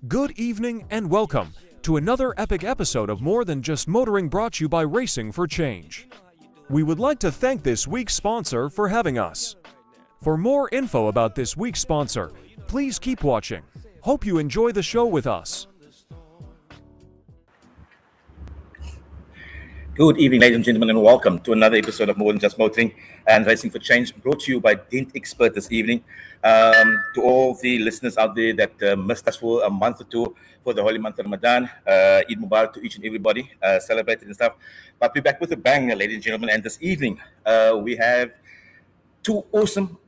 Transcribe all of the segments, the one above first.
Good evening and welcome to another epic episode of More Than Just Motoring, brought to you by Racing for Change. We would like to thank this week's sponsor for having us. For more info about this week's sponsor, please keep watching. Hope you enjoy the show with us. Good evening, ladies and gentlemen, and welcome to another episode of More Than Just Motoring and Racing for Change, brought to you by Dent Expert this evening. To all the listeners out there that missed us for a month or two for the holy month of Ramadan, Eid Mubarak to each and everybody, celebrated and stuff. But we're back with a bang, ladies and gentlemen, and this evening we have two awesome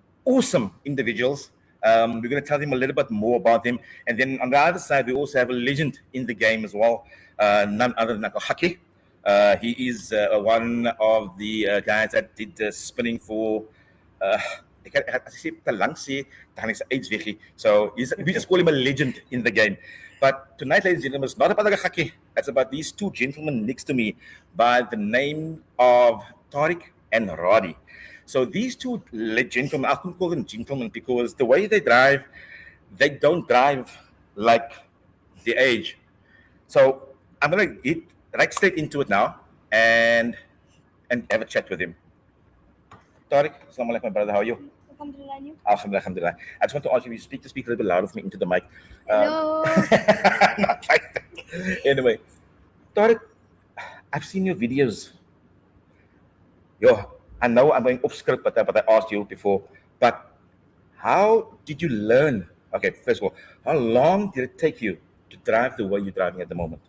individuals. We're going to tell them a little bit more about them. And then on the other side, we also have a legend in the game as well, none other than Haki. He is one of the guys that did spinning for, so we just call him a legend in the game. But tonight, ladies and gentlemen, it's not about Haki. It's about these two gentlemen next to me by the name of Tariq and Radi. So these two gentlemen, I couldn't call them gentlemen because the way they drive, they don't drive like the age. So I'm going to get right straight into it now and have a chat with him. Tariq, assalamu alaikum, my brother. How are you? Alhamdulillah. Alhamdulillah. I just want to ask you, if you speak a little bit louder for me into the mic. Hello. Not like that. Anyway, Tariq, I've seen your videos. I know I'm going off script, but I asked you before. But how did you learn? Okay, first of all, how long did it take you to drive the way you're driving at the moment?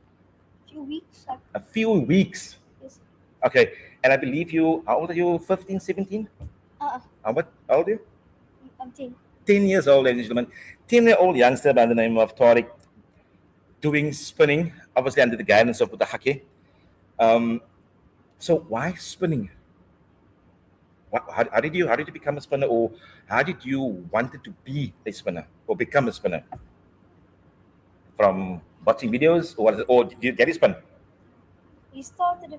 A few weeks. A few weeks. Yes. Okay, and I believe how old are you? 15, 17? How old are you? I'm 10. 10 years old, ladies and gentlemen. 10-year-old youngster by the name of Tariq, doing spinning, obviously under the guidance of the Haki. So why spinning? How did you become a spinner, or how did you wanted to be a spinner or become a spinner? From watching videos, or did you get a spin? We started a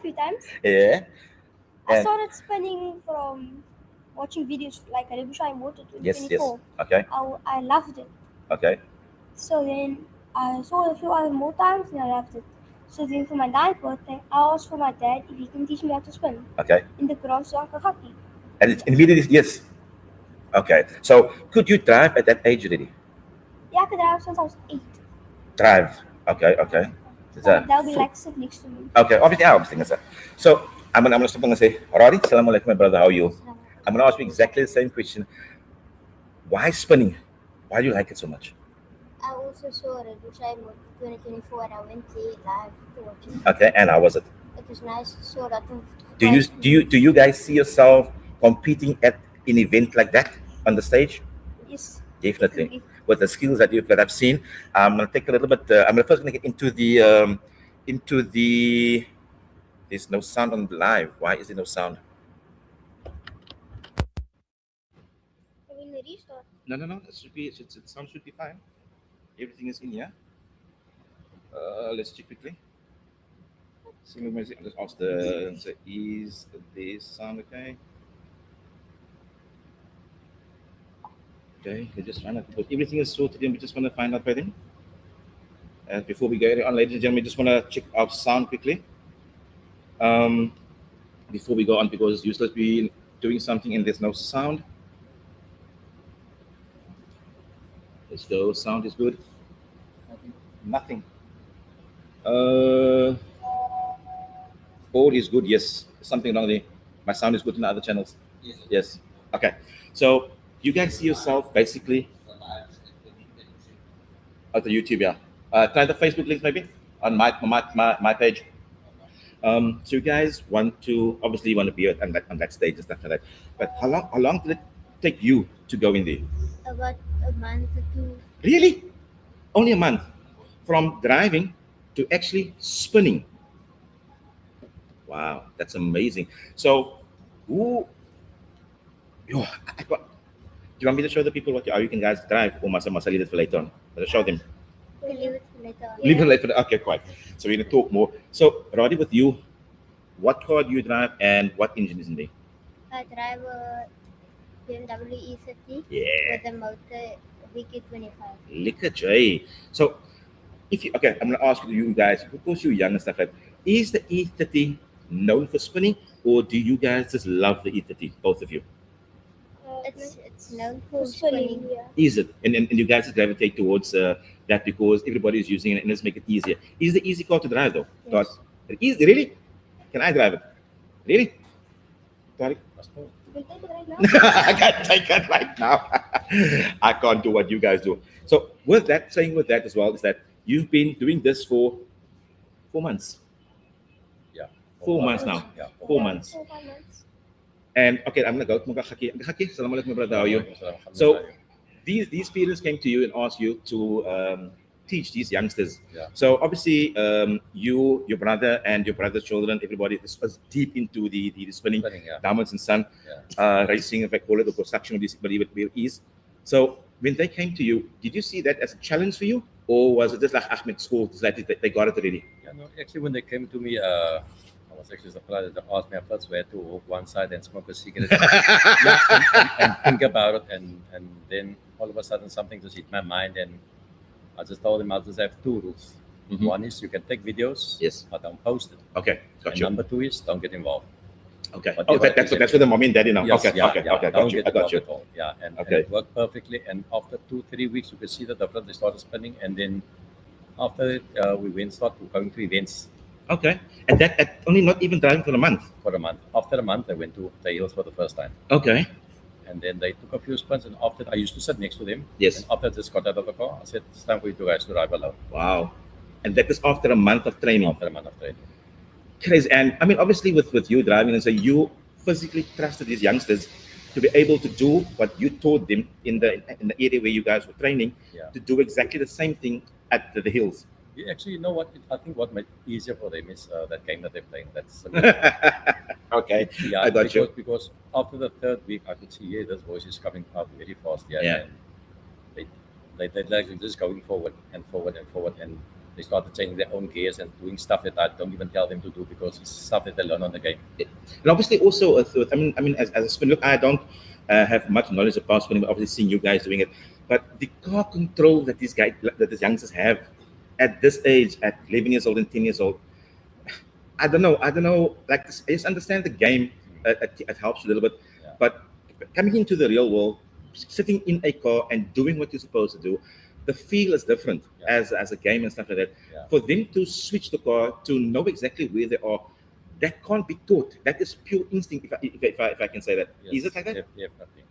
few times. Yeah. I started spinning from watching videos like Rebusha Motor 2024. Yes. Okay. I loved it. Okay. So then I saw a few other more times and I loved it. So then for my 9th birthday, I asked for my dad if he can teach me how to spin. Okay. In the garage to Uncle Haki. And it's immediately, yes. Okay. So could you drive at that age already? Yeah, I could drive since I was 8. Drive. Okay. They'll be like sit next to me. Okay, obviously I was thinking so. So I'm gonna stop and say, Radi, assalamu alaikum, my brother, how are you? I'm gonna ask you exactly the same question. Why spinning? Why do you like it so much? I also saw Rebusha Motor 2024 and I went there live to watch it. Okay, and how was it? It was nice. Saw a lot of Do you guys see yourself competing at an event like that on the stage? Yes. Definitely. With the skills that I've seen, I'm gonna take a little bit. I'm first gonna get into the. There's no sound on the live. Why is there no sound? When we restart. No. That should be. It sound should be fine. Everything is in here. Let's check quickly. Single music. I'll just ask is this sound okay? Okay, we just find out because everything is sorted and we just want to find out by then. Before we go on, ladies and gentlemen, we just want to check our sound quickly. Before we go on, because it's useless be doing something and there's no sound. Let's go. Sound is good. Nothing. All is good. Yes. Something wrong there. My sound is good in the other channels. Yes. Okay. So you guys see yourself basically at the YouTube, yeah. Try the Facebook links maybe on my page. So you guys want to be on that stage and stuff like that. But how long did it take you to go in there? about a month or 2. Really? Only a month from driving to actually spinning. Wow, that's amazing. So, do you want me to show the people how you can guys drive, or must I leave it for later on? I'll show them. We'll leave it for later on. Leave it later. Okay, quite. So we're gonna talk more. So, Radi, with you, what car do you drive and what engine is in there? I drive a BMW E30 Yeah. with a motor VK25. Liquor J. So, if you okay, I'm gonna ask you guys because you're young and stuff like. Is the E30 known for spinning, or do you guys just love the E30, both of you? It's known for spinning. spinning. Yeah. Is it? And you guys just gravitate towards that because everybody is using it and let's make it easier. Is the easy car to drive though? Yes. It is really? Can I drive it? Really? Tariq? You can take it right now. I can't take it right now. I can't do what you guys do. So with that, saying with that as well, is that you've been doing this for 4 months. Yeah. 4 months now. Yeah. 4 months. 4 months. And okay, I'm gonna go. Haki, Assalamualaikum, brother. How are you? So these parents came to you and asked you to teach these youngsters. Yeah. So obviously, you, your brother, and your brother's children, everybody is deep into the spinning, Spinning, yeah. diamonds and sun, Yeah. racing, if I call it, the construction of this, believe it is. So when they came to you, did you see that as a challenge for you, or was it just like Ahmed school, it's like they got it already? Yeah, no, actually, when they came to me, I was actually surprised. They asked me at first where to walk one side and smoke a cigarette, and think about it, and then all of a sudden something just hit my mind, and I just told them I'll just have 2 rules. Mhm. One is you can take videos, Yes. but don't post it. Okay, And got you. number 2 is don't get involved. Okay. But Oh, they that's were- for the mommy and daddy now. Yes, Okay, yeah, okay, yeah, okay. I don't got you. get I got involved you. at all. Yeah, and Okay. it worked perfectly. And after 2-3 weeks, you could see the difference. They started spinning, and then after it, we started going to events Okay. And that at only not even driving for a month. for a month. After a month, I went to the hills for the first time. Okay. And then they took a few spins, and after I used to sit next to them. Yes. And after I just got out of the car, I said, "It's time for you two guys to drive alone." Wow. And that is after a month of training. After a month of training. Crazy. And I mean, obviously, with you driving, and so you physically trusted these youngsters to be able to do what you taught them in the area where you guys were training, Yeah. to do exactly the same thing at the hills. Yeah, actually, you know what? I think what made it easier for them is that game that they're playing. That's Okay. yeah, I got you. because after the 3rd week, I could see, yeah, this voice is coming up very fast. Yeah. Yeah. And they like just going forward and forward and forward, and they started changing their own gears and doing stuff that I don't even tell them to do because it's stuff that they learn on the game. And obviously, also, I mean, as a spinner, look, I don't have much knowledge about spinning, but obviously, seeing you guys doing it. But the car control that these youngsters have at this age, at 11 years old and 10 years old, I don't know. Like, I just understand the game. It helps a little bit, Yeah. but coming into the real world, sitting in a car and doing what you're supposed to do, the feel is different Yeah. as a game and stuff like that. Yeah. For them to switch the car to know exactly where they are, that can't be taught. That is pure instinct, if I can say that. Yes, Is it like that? Definitely.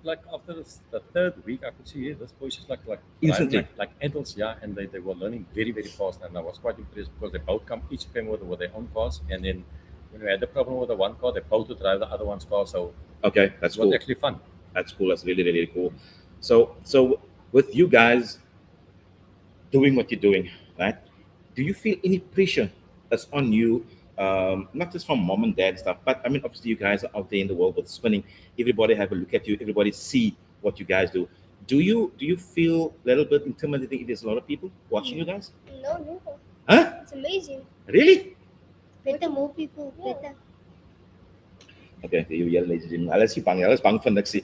Like after the 3rd week, I could see, yeah, this voice is like Instantly. like adults, yeah, and they were learning very, very fast, and I was quite impressed because they both each came with their own cars, and then when we had the problem with the one car, they both would drive the other one's car, so Okay, it that's was cool. actually fun. That's cool. That's really, really cool. So with you guys doing what you're doing, right? Do you feel any pressure that's on you? Not just from mom and dad and stuff, but I mean, obviously, you guys are out there in the world with spinning. Everybody have a look at you. Everybody see what you guys do. Do you feel a little bit intimidating if there's a lot of people watching you guys? No, never. Huh? It's amazing. Really? Better more people, Yeah. better. Okay, there you ladies and gentlemen. Hulle is bang vir niks.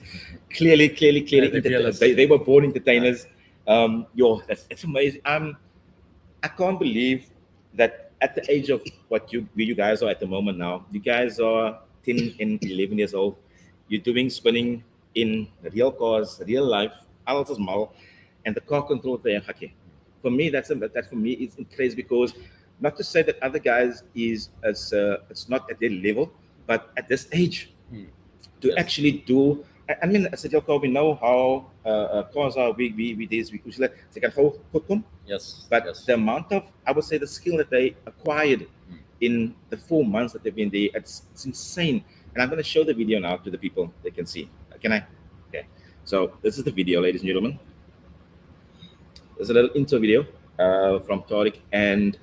Clearly, Yeah, they feel us. they were born entertainers. It's amazing. I can't believe that at the age of where you guys are at the moment now, you guys are 10 and 11 years old. You're doing spinning in real cars, real life, alles is mal, and the car control there. For me, that for me is crazy because not to say that other guys it's not at their level, but at this age to Yes. actually do. I mean, as a car, we know how cars are. We usually they can hold come. Yes, But yes. the amount of, I would say, the skill that they acquired in the 4 months that they've been there, it's insane. And I'm going to show the video now to the people. They can see. Can I? Okay. So this is the video, ladies and gentlemen. There's a little intro video from Tariq and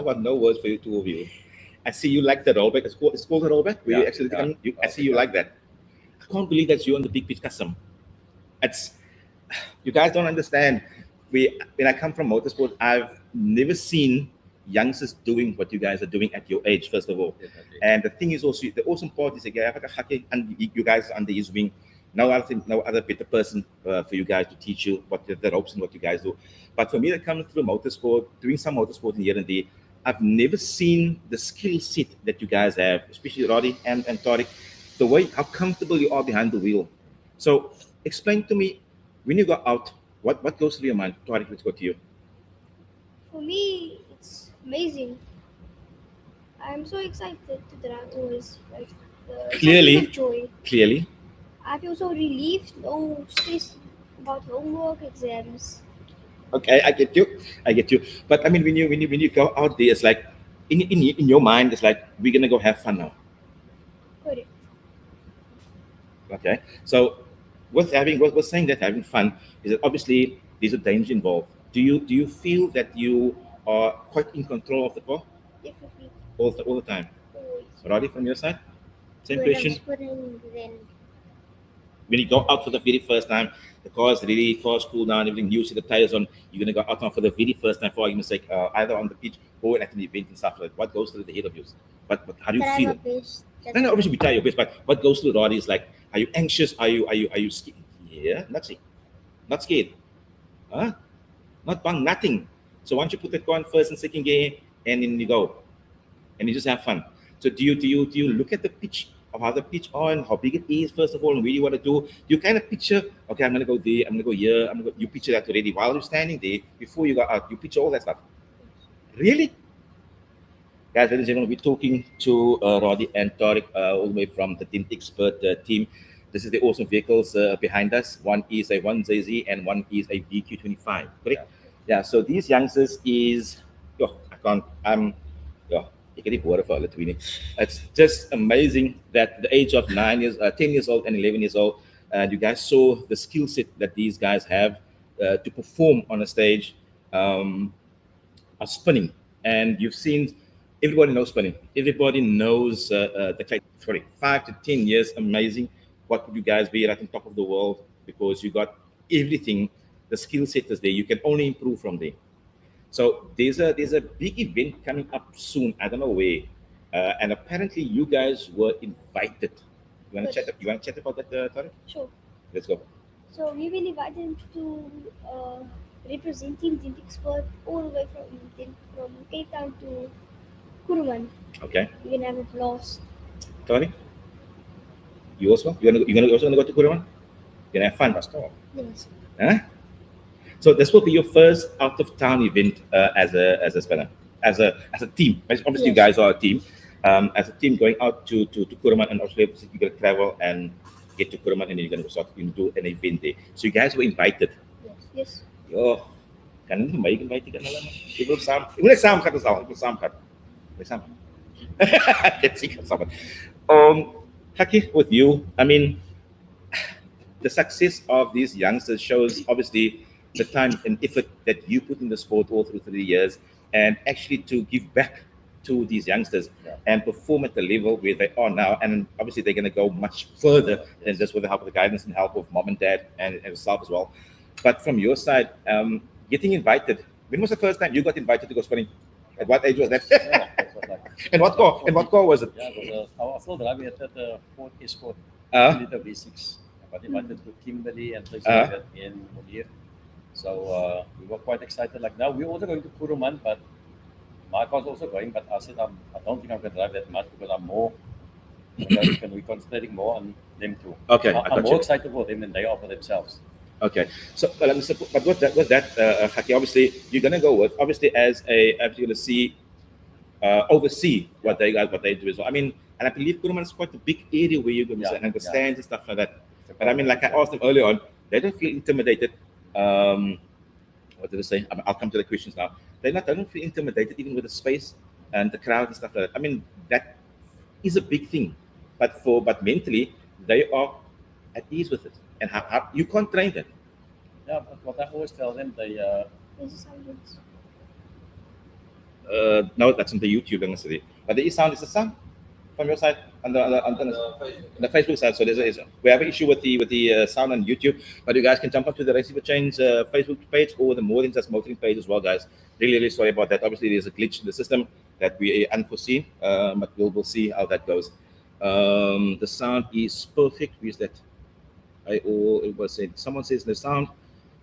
I got no words for you, two of you. I see you like the rollback. It's called a rollback. Where you actually I see you like that. I can't believe that's you on the big pitch custom. It's you guys don't understand. When I come from motorsport, I've never seen youngsters doing what you guys are doing at your age, first of all. Definitely. And the thing is also the awesome part is that and you guys are under his wing. No other better person for you guys to teach you what the ropes and what you guys do. But for me, that comes through motorsport, doing some motorsport in here and there. I've never seen the skill set that you guys have, especially Radi and Tariq, the way how comfortable you are behind the wheel. So explain to me, when you go out, what goes through your mind? Tariq, let's go to you. For me, it's amazing. I'm so excited to drive always. Like Clearly. something of joy. Clearly. I feel so relieved, no stress about homework, exams. Okay, I get you. But I mean, when you go out there, it's like in your mind, it's like we're gonna go have fun now. Correct. Okay, so with saying that having fun is that obviously there's a danger involved. Do you feel that you are quite in control of the car Definitely. all the time? Always. Roddy, from your side, same When I'm question. sprinting, then When you go out for the very first time, the car's cool down, everything new, see the tires on, you're gonna go out on for the very first time, for argument's sake, either on the pitch or at an event and stuff like that. What goes through the head of yours? But how do you try feel my it? best. No, obviously we try your best, but what goes through Roddy is like, are you anxious? Are you scared? Yeah, not scared. Huh? Not bang, nothing. So once you put the car in first and second gear, and then you go, and you just have fun. So do you look at the pitch of how the pitch on, how big it is, first of all, and where you want to do? You kind of picture, okay, I'm gonna go there, I'm gonna go here, you picture that already while you're standing there, before you go out, you picture all that stuff. Really? Guys, ladies and gentlemen, we're talking to Radi and Tariq all the way from the Tint Expert team. This is the awesome vehicles behind us. One is a 1ZZ and one is a VQ25, correct? Yeah, so these youngsters is, you can even water for Lithuania. It's just amazing that the age of 10 years old and 11 years old, you guys saw the skill set that these guys have to perform on a stage, are spinning. And you've seen, everybody knows spinning. Everybody knows the 5 to 10 years, amazing. What would you guys be right on top of the world? Because you got everything, the skill set is there. You can only improve from there. So there's a big event coming up soon. I don't know where, and apparently you guys were invited. You want to chat about that, Tariq? Sure. Let's go. So we've been invited to represent Team Tint Expert all the way from Cape Town to Kuruman. Okay, We're gonna have a blast. Tariq, you also also gonna go to Kuraman? You're gonna have fun, Pastor. Yes. Huh? So this will be your first out of town event as a spinner, as a team. Obviously, you guys are a team. As a team going out to Kuruman, and also you're gonna travel and get to Kuruman, and then you're gonna start to do an event there. So you guys were invited. Yes. Yo, kan nie my invite kan hulle man. Jy wil saam. Jy moet saam gaan ons al. Ek wil saam gaan. Wil saam. Let's see saam. Haki, with you, I mean, the success of these youngsters shows obviously the time and effort that you put in the sport all through 3 years, and actually to give back to these youngsters and perform at the level where they are now. And obviously they're going to go much further than just with the help of the guidance and help of mom and dad and yourself as well. But from your side, getting invited, when was the first time you got invited to go spinning? At what age was that? That was like, And what car? And what car was it? yeah, it was I was still driving at the Ford Escort, liter V6. I got invited to Kimberley and places like that in Mulir. So we were quite excited. Like now we're also going to Kuruman, but my car's also going. But I said I don't think I'm going to drive that much because I'm more. We're concentrating more on them too. Okay, I'm more excited for them than they are for themselves. Okay, so but with that, Haki, obviously you're gonna go with obviously as you're gonna see, oversee what they do as well. I mean, and I believe Kuruman is quite a big area where you're gonna understand and stuff like that. But I mean, like I asked them earlier on, they don't feel intimidated. What did I say? I'll come to the questions now. They don't feel intimidated even with the space and the crowd and stuff like that. I mean, that is a big thing, but mentally they are at ease with it. And how you can't train them. Yeah, but what I always tell them, they There's silence. No, that's on the YouTube, honestly. But there is sound. Is the sound from your side on the Facebook side? So we have an issue with the sound on YouTube, but you guys can jump onto the Racing for Change Facebook page or the More Than Just Motoring page as well, guys. Really, really sorry about that. Obviously, there's a glitch in the system that we unforeseen, but we'll see how that goes. The sound is perfect. Who is that? It was said. Someone says the sound,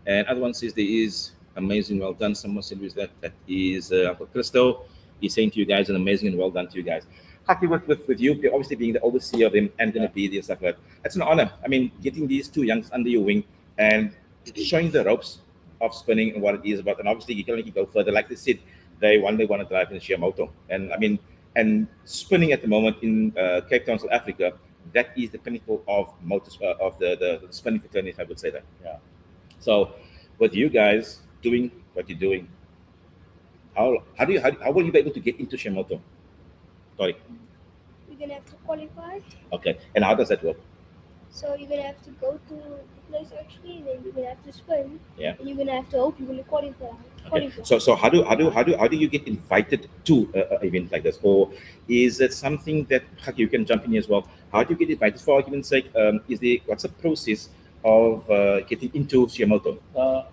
and other one says there is amazing, well done. Someone said who's that? That is Uncle Christo. He's saying to you guys, an amazing and well done to you guys. Happy with you, obviously being the overseer of them and going to be there stuff like that. It's an honor. I mean, getting these two youngs under your wing and showing the ropes of spinning and what it is about. And obviously, you can only go further. Like they said, they one day want to drive in a sheer moto. And I mean, and spinning at the moment in Cape Town, South Africa, that is the pinnacle of motors of the spinning fraternity, if I would say that. Yeah. So, with you guys doing what you're doing, how will you be able to get into Shimoto? Sorry. You're gonna have to qualify. Okay. And how does that work? So you're gonna have to go to the place actually, and then you're gonna have to spin. Yeah. And you're gonna have to hope you're gonna qualify. Okay. So how do you get invited to an event like this, or is it something that you can jump in as well? How do you get invited? For argument's sake, what's the process of getting into Shimoto?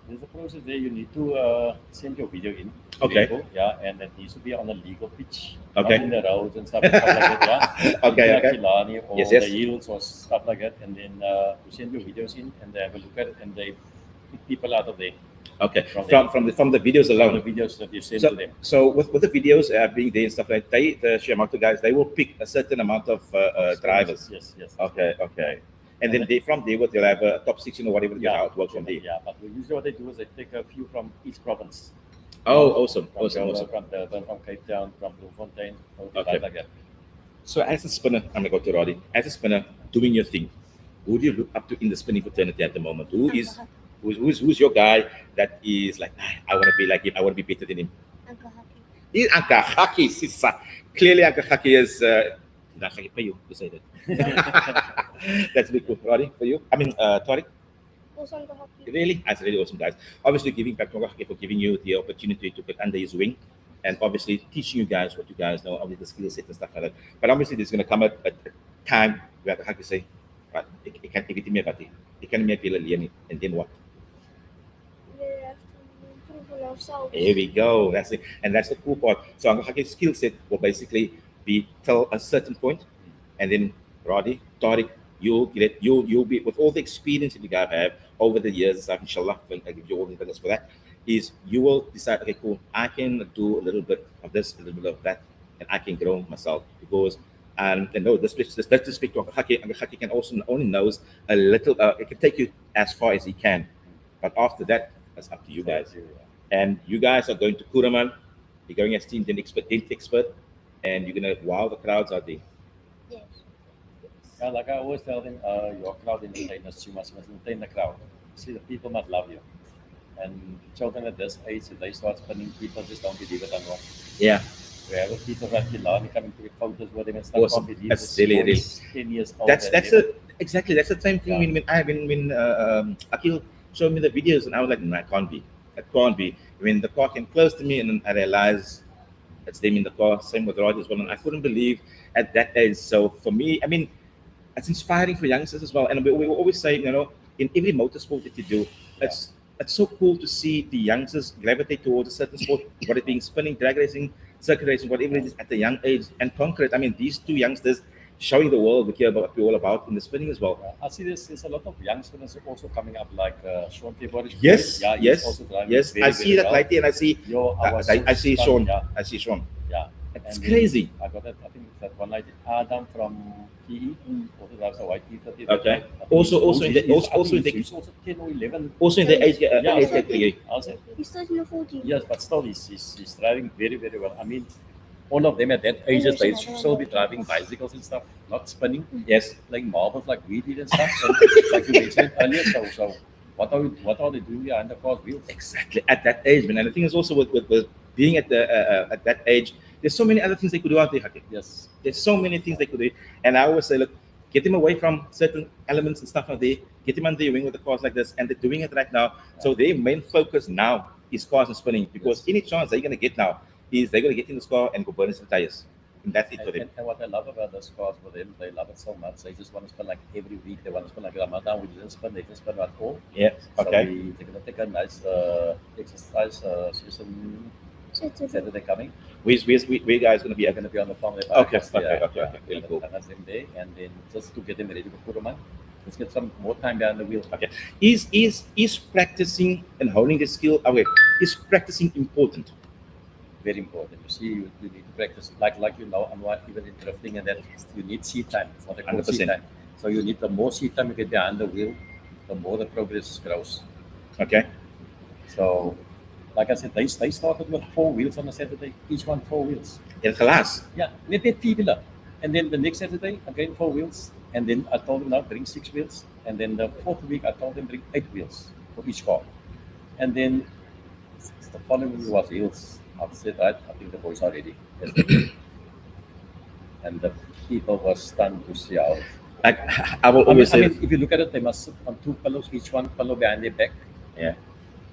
There's a process there. You need to send your video in. Okay. Legal, yeah, and it needs to be on a legal pitch. Okay. Not in the roads and stuff like that. Yeah. Okay. Like Okay. Killarney or Yes. the hills or stuff like that, and then you send your videos in, and they have a look at it, and they pick people out of there. Okay. From From the videos From alone. the videos that you send to them. So with the videos being there and stuff like that, the Shimoto guys, they will pick a certain amount of drivers. Yes. Okay. And then from there, they'll have a top 16 or whatever. Yeah. How it works from there. Yeah, but usually what they do is they take a few from each province. Oh, awesome. From Joburg, from Durban, from Cape Town, from Bloemfontein, Okay. like that. So as a spinner, I'm gonna go to Roddy. As a spinner, doing your thing, who do you look up to in the spinning fraternity at the moment? Who's your guy that is like, I want to be like him. I want to be better than him. Uncle Haki. He's Uncle Haki. Clearly, Uncle Haki is. Not Haki for you to say that. That's really cool, Roddy, for you. I mean, Tariq. Also Uncle Haki. Really, that's really awesome, guys. Obviously, giving back to Uncle Haki for giving you the opportunity to get under his wing, and obviously teaching you guys what you guys know, obviously the skill set and stuff like that. But obviously, there's going to come a time where Uncle Haki say, right, it can't give it to me, but it can't make me feel and then what? We have to improve on ourselves. Here we go. That's it, and that's the cool part. So Uncle Haki's skill set will basically be till a certain point, and then Roddy, Tariq, you'll be with all the experience that you guys have over the years and stuff. Inshallah, I give you all the goodness for that. Is you will decide, okay, cool, I can do a little bit of this, a little bit of that, and I can grow myself because. And no, this let's just speak to Uncle Haki. Uncle Haki can also only knows a little. It can take you as far as he can, but after that, that's up to you guys. And you guys are going to Kuraman. You're going as team dent expert, and you're gonna wow the crowds out there. Yes. Yeah, like I always tell them, your crowd entertainers, you must entertain the crowd. See, the people must love you. And children at this age, if they start spinning, people just don't believe it anymore. Yeah. We have people that Killarney coming to get photos with them and stuff. Awesome. Can't believe That's this really, boy really. is 10 years old. That's and exactly that's the same thing Yeah. when Akil showed me the videos and I was like, no, it can't be. When the car came close to me and then I realized it's them in the car. Same with Rod as well, and I couldn't believe at that age. So for me, I mean, it's inspiring for youngsters as well. And we always say, in every motorsport that you do, it's so cool to see the youngsters gravitate towards a certain sport, whether it being spinning, drag racing, circuit racing, whatever it is at a young age, and conquer it. I mean, these two youngsters showing the world what we're all about in the spinning as well. I see there's a lot of young spinners also coming up, like Sean February. Yes, Yeah, he's yes, also driving yes. very, I see very that well. right there, and I see I see Sean. Yeah, I see Sean. yeah. It's And crazy. I got that. I think that one night Adam from PE also drives a white E30. Okay. Also in the- he's also 10 or 11. Also in the age Yeah. category. I'll say. He's 13 or 14. Yes, but still he's driving very, very well. I mean, all of them at that age, they should still be driving bicycles and stuff, not spinning, Yes. playing marbles like we did and stuff. So, like you mentioned earlier, so what are they doing behind the car's wheels? Exactly at that age, man. And the thing is also with being at that age, there's so many other things they could do out there, Hakim. Yes. There's so many things they could do, and I always say, look, get them away from certain elements and stuff out there. Get them under your wing with the cars like this, and they're doing it right now. So their main focus now is cars and spinning because any chance they're gonna get now is they're going to get in the car and go burn some tires. And that's it for them. And what I love about those cars for them, they love it so much. They just want to spend like every week. They want to spend like Ramadan. We didn't spend. They didn't spend at all. Yeah. So Okay. they're gonna take a nice exercise session Saturday coming. Where you guys going to be They're at? gonna be on the farm. Okay, okay. Really cool. And that's them there, and then just to get them ready for Kuruman. Let's get some more time behind the wheel. Okay. Is practicing and honing the skill? Okay. Is practicing important? Very important. You see, you need to practice like I'm not even in drifting, and that you need seat time. What they call 100%. seat time. So you need the more seat time you get behind the wheel, the more the progress grows. Okay. So, like I said, they started with 4 wheels on a Saturday, each one 4 wheels. In class. Yeah, net 4 wheeler. And then the next Saturday, again 4 wheels. And then I told them now bring 6 wheels. And then the 4th week, I told them bring 8 wheels for each car. And then the following week was wheels. I said, right, I think the boys are ready. And the people were stunned to see how. Like I will always say. If you look at it, they must sit on 2 pillows, each one pillow behind their back. Yeah.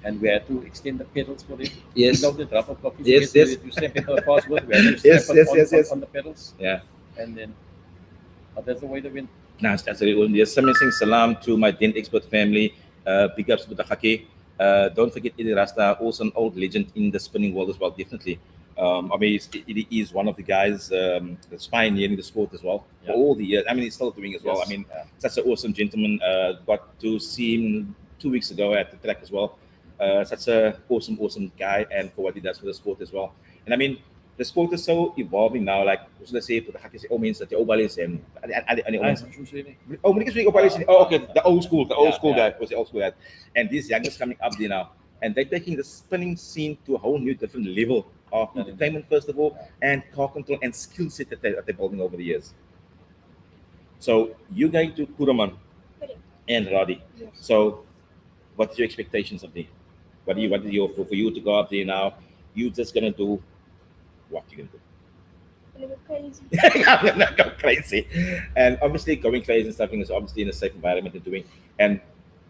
And we had to extend the pedals for them. Yes. You know the drop of copies. Yes, yes. You step into the password. We had to Yes, step yes, yes. on the pedals. Yeah. And then that's the way they win. Nice. That's really cool. Yes. Somebody saying salam to my Dent Expert family. Big ups to the Haki. Don't forget Idi Rasta, also an old legend in the spinning world as well. Definitely. I mean, he is one of the guys that's pioneering the sport as well for all the years. I mean, he's still doing as well. Yes. I mean, such an awesome gentleman. Got to see him 2 weeks ago at the track as well. Such a awesome guy, and for what he does for the sport as well. And I mean, the sport is so evolving now. Like, let's say, the means that the Obalis and okay, the old school guy was the old school guy, and these youngsters coming up there now, and they're taking the spinning scene to a whole new different level of entertainment first of all, and car control and skill set that they're building over the years. So you're going to Kuraman and Radi. Yes. So what's your expectations of them? What is your for you to go up there now? You just gonna do what you gonna do? Gonna go crazy. I'm gonna go crazy. And obviously going crazy and stuff is obviously in a safe environment and doing. And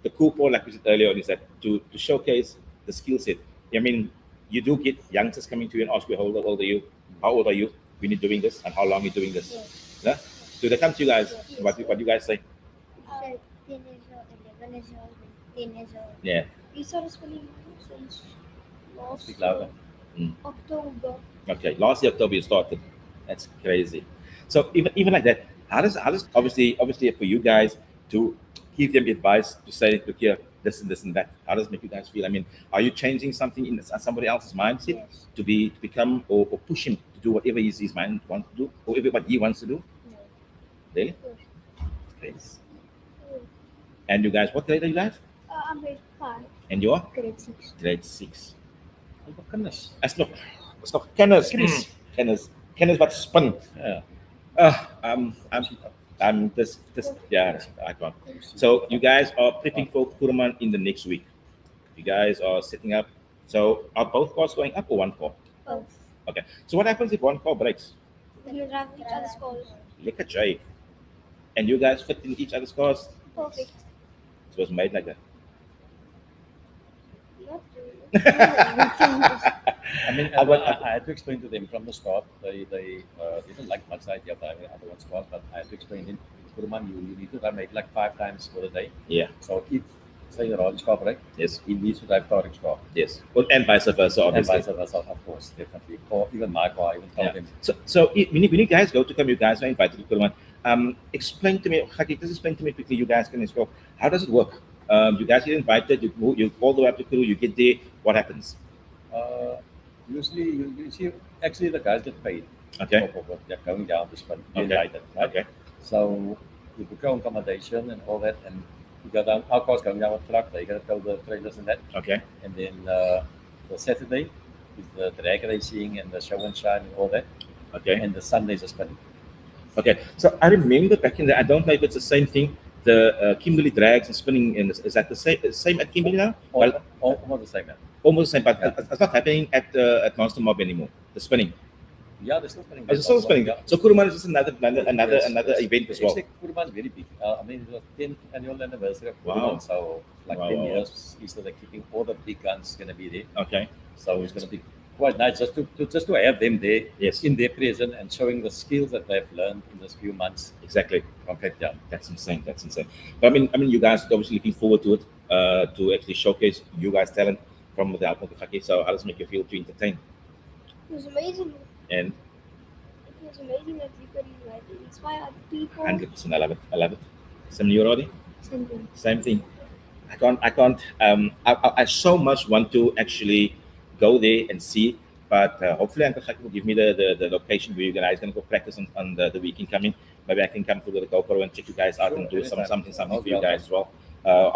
the cool part, like we said earlier on, is that to showcase the skill set. I mean, you do get youngsters coming to you and ask you how old are you? How old are you? When you're doing this and how long you're doing this? Yes. Yeah? Do they come to you guys? Yes. What do you guys say? 10 years old, 11 years old, 10 years old. Yeah. We started spinning since last Speak louder. October. Okay, last year October you started. That's crazy. So even like that, how does obviously for you guys to give them advice to say, look here, this and that. How does it make you guys feel? I mean, are you changing something in somebody else's mindset Yes. to become or push him to do whatever his mind wants to do or what he wants to do? No. Really? Yes. Crazy. And you guys, what grade are you guys? I'm grade 5. And you are? Grade 6. Grade 6. Oh, goodness. That's nog kennis. Kennis wat spin. Yeah. I'm this yeah, I can't. So you guys are prepping for Kuruman in the next week. You guys are setting up. So are both cars going up or one car? Both. Okay. So what happens if one car breaks? Then we drive each other's cars. Lekker J. And you guys fit in each other's cars? Perfect. It was made like that. Not really. I mean, I had to explain to them from the start. They didn't like much the idea of driving other one's car, but I had to explain in Kuruman, you need to drive maybe like 5 times for the day. Yeah. So if say the Radi's car break, Yes. he needs to drive Tariq's car. Yes. Well, and vice versa, And obviously. vice versa, of course, definitely. Or even my car, I even told Yeah. him. So when you guys go to come, you guys are invited to Kuruman. Explain to me, Haki, just explain to me quickly, you guys can as well. How does it work? You guys get invited, you all the way up to Kuru, you get there, what happens? Usually, you see, actually the guys get paid. Okay. For they're going down to spend Okay. invited, right? Okay. So you book your accommodation and all that, and you go down. Our car's going down with truck. They got to tell the trailers and that. Okay. And then the Saturday is the drag racing and the show and shine and all that. Okay. And the Sundays are spinning. Okay. So I remember back in the, I don't know if it's the same thing. The Kimberley drags and spinning, and is that the same at Kimberley now? Well, All the same, man. almost the same, but Yeah. it's not happening at Monster Mob anymore. The spinning. Yeah, they're still spinning. It's still spinning. Yeah. So Kuruman is just another Yes. event as well. Actually, Kuruman is very big. I mean, it was 10th annual anniversary of Wow. Kuruman. So, like Wow, 10 wow, wow. years, he's still like keeping all the big guns going to be there. Okay. So, it's going to be quite nice just to have them there Yes. in their presence and showing the skills that they've learned in this few months. Exactly. Okay, yeah. That's insane. That's insane. But I mean, you guys are obviously looking forward to it, to actually showcase you guys' talent from the album. So how does it make you feel to entertain? It was amazing. And It was amazing that we could like inspire other people. 100%, I love it. I love it. Same you, Roddy? Something. Same thing. I can't. I so much want to actually go there and see, but hopefully Uncle Shaki will give me the location where you guys going to go practice on the weekend coming. Maybe I can come through with the GoPro and check you guys out Sure, and do anytime. something No for you problem. guys as well.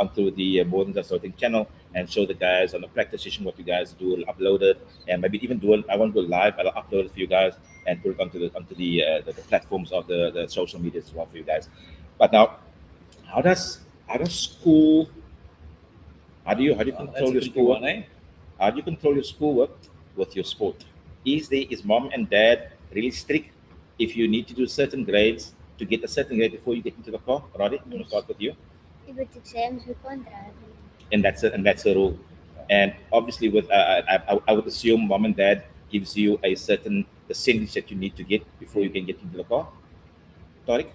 Onto the More Than Just Voting channel and show the guys on the practice session what you guys do, upload it, and maybe even do it. I won't go live. I'll upload it for you guys and put it onto the platforms of the social media as well for you guys. But now, how does school? How do you That's control a your tricky schoolwork? one, eh? How do you control your schoolwork with your sport? Is mom and dad really strict if you need to do certain grades to get a certain grade before you get into the car? Roddy, I'm gonna Yes. start with you. If it's exams, we can't drive. And that's a rule. And obviously, with I would assume mom and dad gives you a certain percentage that you need to get before you can get into the car. Tariq,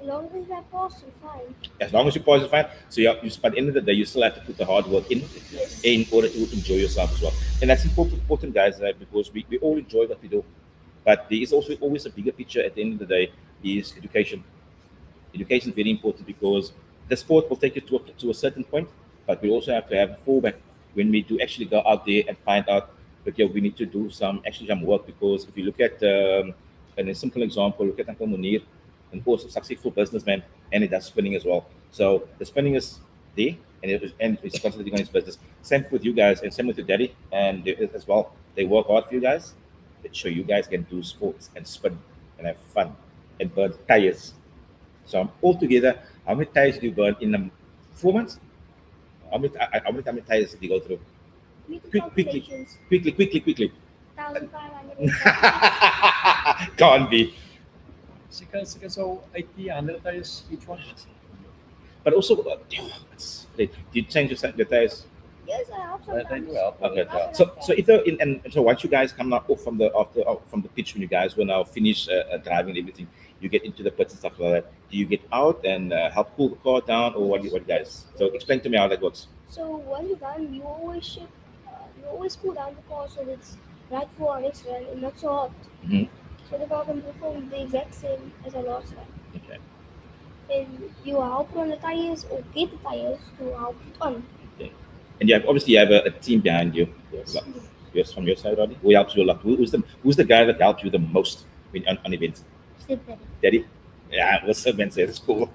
As long as I pass, I'm fine. as long as you pass, it's fine. So but at the end of the day, you still have to put the hard work Yes. in order to enjoy yourself as well. And that's important guys, right? Because we all enjoy what we do. But there is also always a bigger picture at the end of the day is education. Education is very important because the sport will take you to a certain point, but we also have to have a fallback when we do actually go out there and find out, okay, we need to do some work because if you look at, and a simple example, look at Uncle Munir, an awesome successful businessman, and he does spinning as well. So the spinning is there, and he's constantly on his business. Same with you guys, and same with your daddy, and as well. They work hard for you guys. They show you guys can do sports and spin and have fun and burn tires. So altogether, how many tires do you burn in 4 months? How many tires did you go through? Make the Quickly. calculations. Quickly. 1,500. Can't be. So 80, 100 tires each one. But also, it's great. Do you change the tires? Yes, I have They sometimes. do help. Okay. Yeah. So if and so once you guys come out off from from the pitch when you guys will now finish driving and everything, you get into the pits and stuff like that. Do you get out and help cool the car down, or what? What guys? So explain to me how that works. So when you're done, you always cool down the car so it's right for our next run and not so hot. Mhm. So the car can perform the exact same as our last run. Okay. And you help on the tires or get the tires to help it on. And you obviously have a team behind you. Yes. Yes, from your side, Roddy. Who helps you a lot? Who's the guy that helps you the most on events? Step daddy. Daddy? Yeah, what's up, man? It's cool.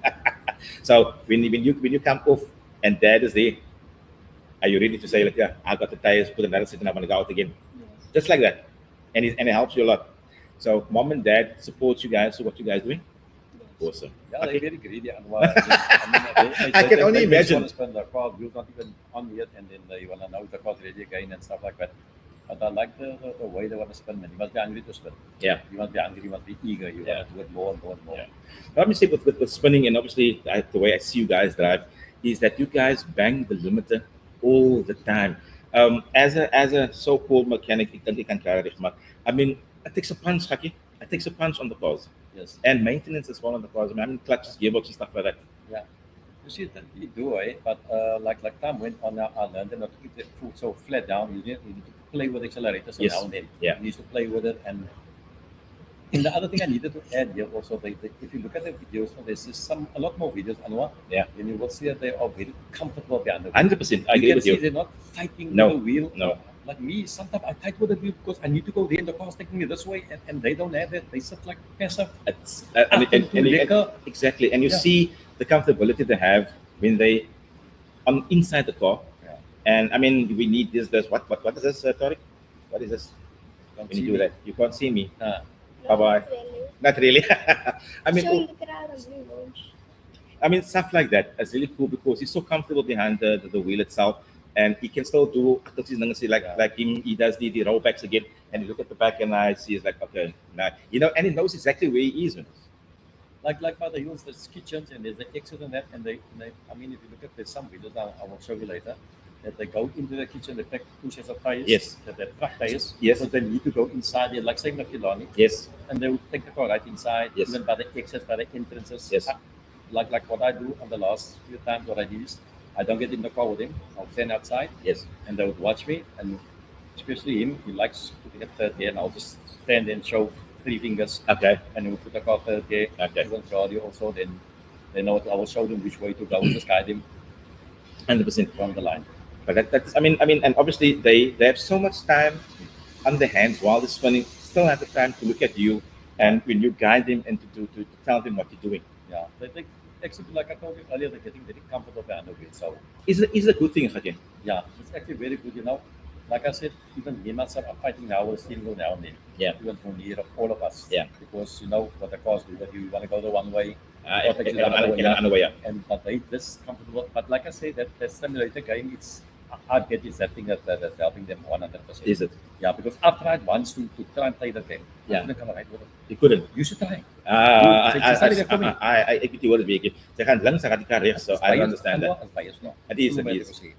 So when you come off and dad is there, are you ready to say like, yeah, I got the tires, put another set, and I'm gonna go out again, Yes. just like that, and it helps you a lot. So mom and dad support you guys. So what you guys doing? Yes. Awesome. Yeah, Okay. they're very greedy. And I can only imagine. Want to spend the car wheels not even on yet, and then they want to know if the car's ready again and stuff like that. But I like the way they want to spin. Man. You must be hungry to spin. Yeah. You must be hungry. You must be eager. You Yeah. want to do it more and more and more. Yeah. Let me say with spinning, and obviously the way I see you guys drive is that you guys bang the limiter all the time. As a so-called mechanic, I mean, it takes a punch, Haki. It takes a punch on the cars. Yes. And maintenance as well on the cars. I mean, clutches, gearbox, and stuff like that. You see that you do, eh? But like time went on, I learned not to keep the foot so flat down. You need to play with accelerators Yes. now and then. Yeah. You used to play with it. And the other thing I needed to add here also, if you look at the videos, there's just a lot more videos, Anwar. Yeah. And you will see that they are very comfortable behind the wheel. 100%. I agree can with see you. they're not fighting No. with the wheel. No. Like me, sometimes I fight with the wheel because I need to go there and the car's taking me this way, and they don't have it. They sit like passive. It's, exactly. And you Yeah. see the comfortability they have when they on inside the car. Yeah. And I mean, we need this. What is this, Tariq? What is this? Don't When you see do me. that, you can't see me. Ah. Bye-bye. Not really. Not really. I mean, Showing the crowd on Blue Launch. I mean, stuff like that is really cool because he's so comfortable behind the wheel itself, and he can still do Yeah. like him. He does the rollbacks again, and you look at the back and I see it's like okay, now and he knows exactly where he is. Man. Like by the hills, there's kitchens and there's the exit and that, and they I mean, if you look at there's some videos I will show you later. that they go into the kitchen, they pack 2 sets of tires, Yes. that they truck tires, Yes. because they need to go inside there, like saying Kilani, Yes. and they would take the car right inside, Yes. even by the exits, by the entrances. Yes. Like what I do on the last few times, what I do is I don't get in the car with him. I'll stand outside, Yes. and they would watch me, and especially him, he likes putting a third gear, and I'll just stand there and show 3 fingers, Okay. and we'll put the car third gear. Okay. Even radio also, then they know what I will show them which way to go, just guide them 100%. from the line. But that's, I mean, and obviously they have so much time on their hands while they're spinning, still have the time to look at you and when you guide them and to tell them what you're doing. Yeah, they actually, like I told you earlier, they're getting very comfortable behind the wheel. So Is it a good thing, Khake? yeah, it's actually very good. Like I said, even me myself, I'm fighting now with steering wheel now and then. Yeah. Even from here, all of us. Yeah. Because what the cars do, that you want to go the one way, Yeah. but they this comfortable. But like I say, that simulator game, I get is that thing that's helping them 100%. Is it? Yeah, because I've tried once to try and play the game. Yeah. I couldn't come right with it. You couldn't. You should try. Ek weet die woorde bietjie. Sy gaan links, sy gaan die kar regs, so I understand that. It is.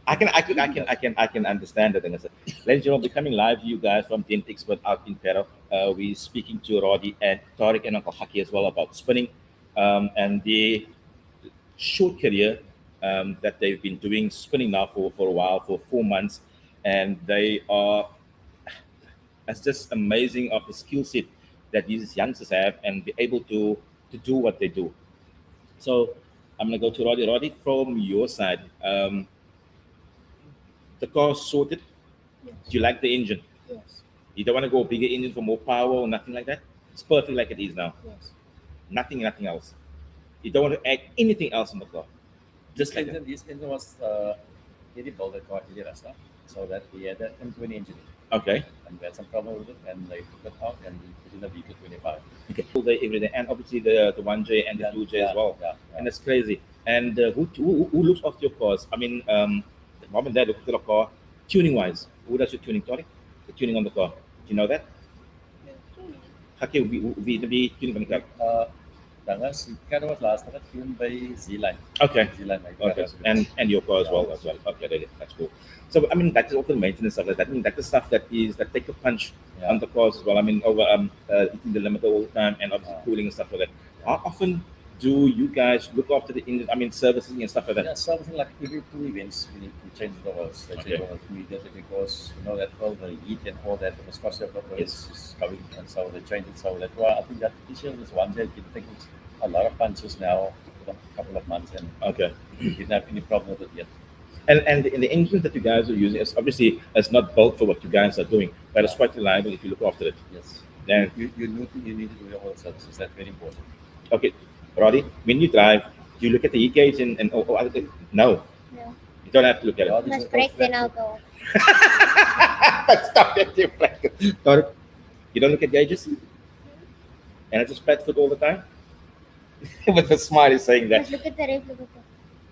I can understand that. Ladies and gentlemen, we're coming live to you guys from Dent Expert out in Pero. We're speaking to Radi and Tariq and Uncle Haki as well about spinning and the short career that they've been doing spinning now for a while, for 4 months, and they are, it's just amazing of the skill set that these youngsters have and be able to do what they do. So I'm gonna go to Radi. Radi, from your side, the car's sorted. Yes. Do you like the engine? Yes. You don't want to go bigger engine for more power or nothing like that? It's perfect like it is now. Yes. Nothing else. You don't want to add anything else in the car. Just like that. This engine was really built car here, so that we had an M20 engine. Okay. And we had some problem with it, and they took it out and we put in a VK25. Okay. All day, every day, and obviously the 1J and the 2J as well. Yeah. And it's crazy. And who looks after your cars? I mean, the mom and dad look after the car. Tuning wise, who does your tuning, Tony? The tuning on the car. Do you know that? Okay, we tuning on the car. Dan was die kar was laatst net gedoen by Zeeland. Okay. Zeeland, Okay. And your car as well. Okay, that's cool. So I mean, that is all the maintenance of it. I mean, that's the stuff that take a punch on the cars as well. I mean, over eating the limiter all the time and obviously cooling and stuff like that. How often do you guys look after the engine? I mean, servicing and stuff like that. Yeah, servicing like every 2 events we need to change the oils. They change the oils immediately because that all the heat and all that, the viscosity of the oil is going, and so they change it. So that's why I think that this year this 1J been taking a lot of punches now for a couple of months, and Okay. we didn't have any problem with it yet. And the engine that you guys are using is obviously it's not built for what you guys are doing, but it's quite reliable if you look after it. Yes. Then You need to do your oil services. That's very important. okay, Roddy, when you drive, do you look at the heat gauge and other things? No, No. you don't have to look at it. Yeah, this Must is break, all then flat. I'll go. But stop it, you black. Tariq, you don't look at gauges? And it's just flat foot all the time? With a smile is saying that. Must look at the ref, look at the...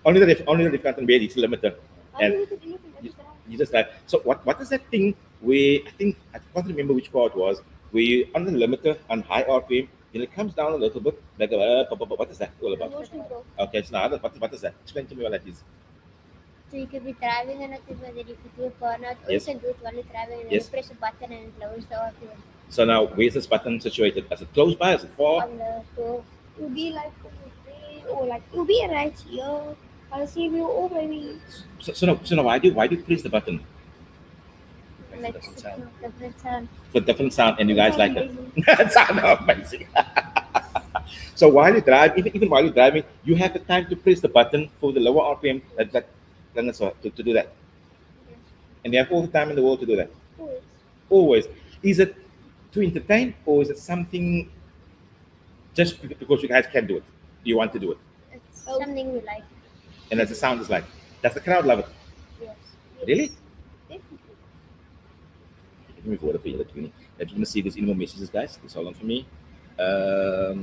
Only the lift can't be it's a limiter. I And don't look at anything. I just drive. you just like, so what is that thing where I can't remember which car it was, where you on the limiter on high RPM, then it comes down a little bit, like what is that all about? Motion control. Okay, so now what is that? Explain to me what that is. So you could be driving and it, but if you do a burnout, or Yes. you can do it while you're driving and Yes. you press a button and it lowers the RPM So now, where's this button situated? Is it close by? Is it far? on the door. It would be like over there, or like it would be right here. I'll see you, or maybe So now, why do you press the button? Like Different sound. different sound. For different sound, and you guys like it. amazing. That sound amazing. So while you drive, even while you're driving, you have the time to press the button for the lower RPM. To do that, and you have all the time in the world to do that. Always. Always. Is it to entertain, or is it something just because you guys can do it? You want to do it, It's Oh. something we like. and as the sound is like, does the crowd love it? Yes. Really? Definitely. Give me water for you. Let me see if there's any more messages, guys. Please hold on for me. I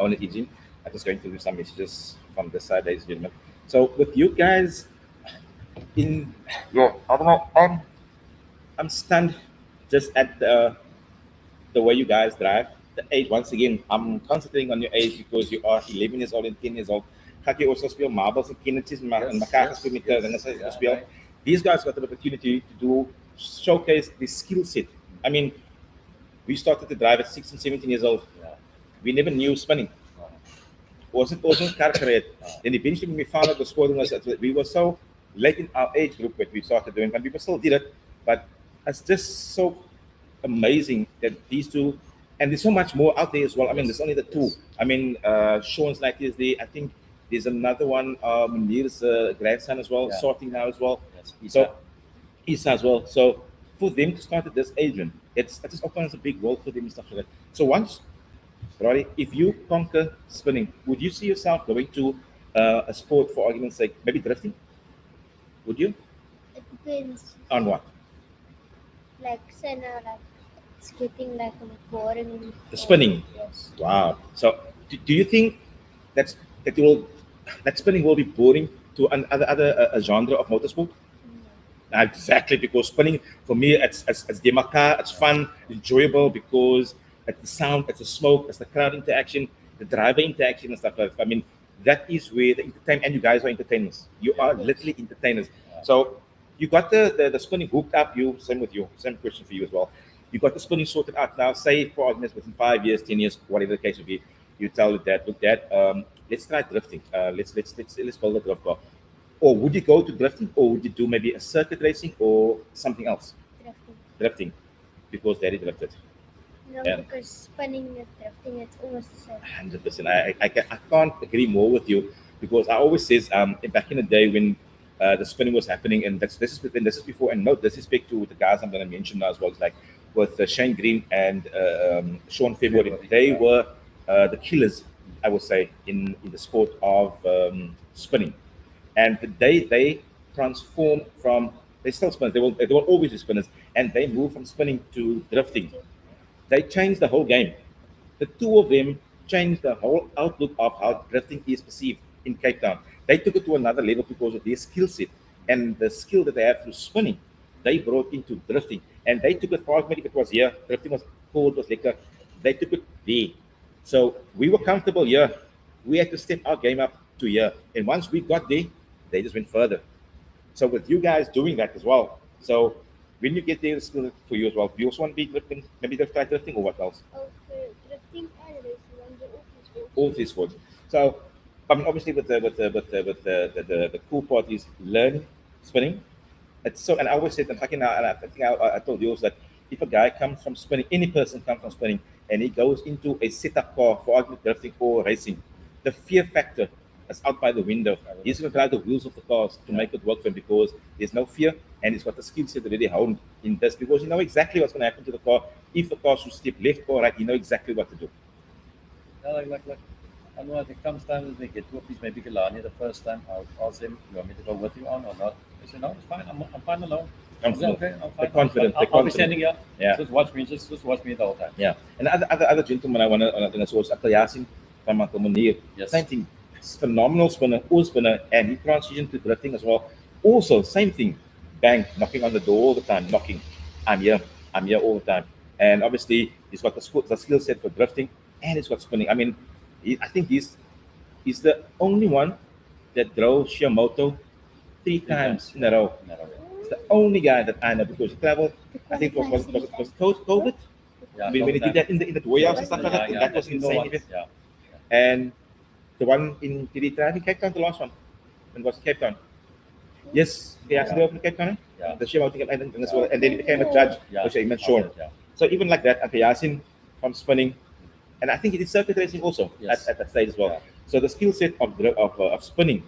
want to eat in. I'm just going through some messages from this side, ladies and gentlemen. So with you guys, I don't know. I'm stunned just at the way you guys drive. The age, once again, I'm concentrating on your age because you are 11 years old and 10 years old. Gaat jy also speel marbles en kindertjies en mekaar gespeel met dinge gespeel. these guys got the opportunity to showcase the skill set. I mean, we started to drive at 16, 17 years old. Yeah. We never knew spinning. Wasn't car career. Then eventually when we found out the sporting was, we were so late in our age group that we started doing, and we still did it. But it's just so amazing that these two, and there's so much more out there as well. I mean, there's only the two. I mean, Sean's like is there. I think there's another one. Munir's grandson as well, Yeah. sorting now as well. Yes. So Isa as well. So for them to start at this age, it just opens a big world for them and stuff like that. So once, Roddy, if you conquer spinning, would you see yourself going to a sport, for argument's sake, maybe drifting? Would you? It depends. On what? Like, say now, like, it's getting like boring. The spinning. Yes. Wow. So do you think that spinning will be boring to another genre of motorsport? Exactly, because spinning for me it's demaka, it's fun, enjoyable because it's the sound, it's the smoke, it's the crowd interaction, the driver interaction and stuff like that. I mean, that is where the entertainment, and you guys are entertainers. You are literally entertainers. So you got the spinning hooked up. Same with you. Same question for you as well. You got the spinning sorted out now. Say for arguments within 5 years, 10 years, whatever the case would be, you tell Dad, look, Dad, let's try drifting. Let's build a drift car. Or would you go to drifting, or would you do maybe a circuit racing or something else? Drifting, because Daddy drifted. No, Yeah. because spinning and drifting, it's almost the same. 100%. I can't agree more with you, because I always says back in the day when the spinning was happening, and this is before, and no disrespect to the guys I'm going to mention now as well, it's like with Shane Green and Sean February, they were the killers, I would say, in the sport of spinning. And the day they transformed from, they still spinners, they will always be spinners, and they moved from spinning to drifting. They changed the whole game. The two of them changed the whole outlook of how drifting is perceived in Cape Town. They took it to another level because of their skill set and the skill that they have through spinning. They brought into drifting, and they took it for argument. If it was here, drifting was cold, was liquor. They took it there. So we were comfortable here. We had to step our game up to here, and once we got there, they just went further. So with you guys doing that as well. So when you get there, it's skill for you as well. Do you also want to be drifting, maybe try drifting, or what else? Okay, drifting and racing on the open sports. All three sports. So I mean, obviously with the cool part is learning spinning. It's so, and I always said, and I think I told you also that if a guy comes from spinning, any person comes from spinning, and he goes into a setup car for argument drifting or racing, the fear factor is out by the window. He's going to drive the wheels of the cars to make it work for him, because there's no fear, and he's got the skill set already honed in this, because you know exactly what's going to happen to the car. If the car should step left or right, you know exactly what to do. Yeah, like I know it comes time that they get to a piece, maybe Galani the first time. I'll ask them, you want me to go with you on or not? They say, no, it's fine. I'm fine alone. Comfortable. Okay, I'm fine. They're confident. I'll be standing here. Yeah. Just watch me. Just watch me the whole time. Yeah. And other gentlemen I want to so Uncle Yasin from Uncle Munir. Yes. Same thing. Phenomenal spinner, all spinner, and he transitioned to drifting as well. Also, same thing. Bang, knocking on the door all the time, knocking. I'm here all the time. And obviously, he's got the skill set for drifting, and he's got spinning. I mean, I think he's the only one that drove Shiamoto 3 times in a row. It's the only guy that I know, because he traveled. I think it was COVID. Yeah, When he did that in the warehouse and stuff like that, that was insane. Yeah. And the one did he drive in Cape Town, the last one? When was Cape Town? Yes, he actually drove in Cape Town. Yeah. The Shiamoto and as well, and then he became a judge, which I meant Sean. Yeah. So even like that, Uncle Yasin from spinning, and I think he did circuit racing also Yes. at that stage as well. Yeah. So the skill set of spinning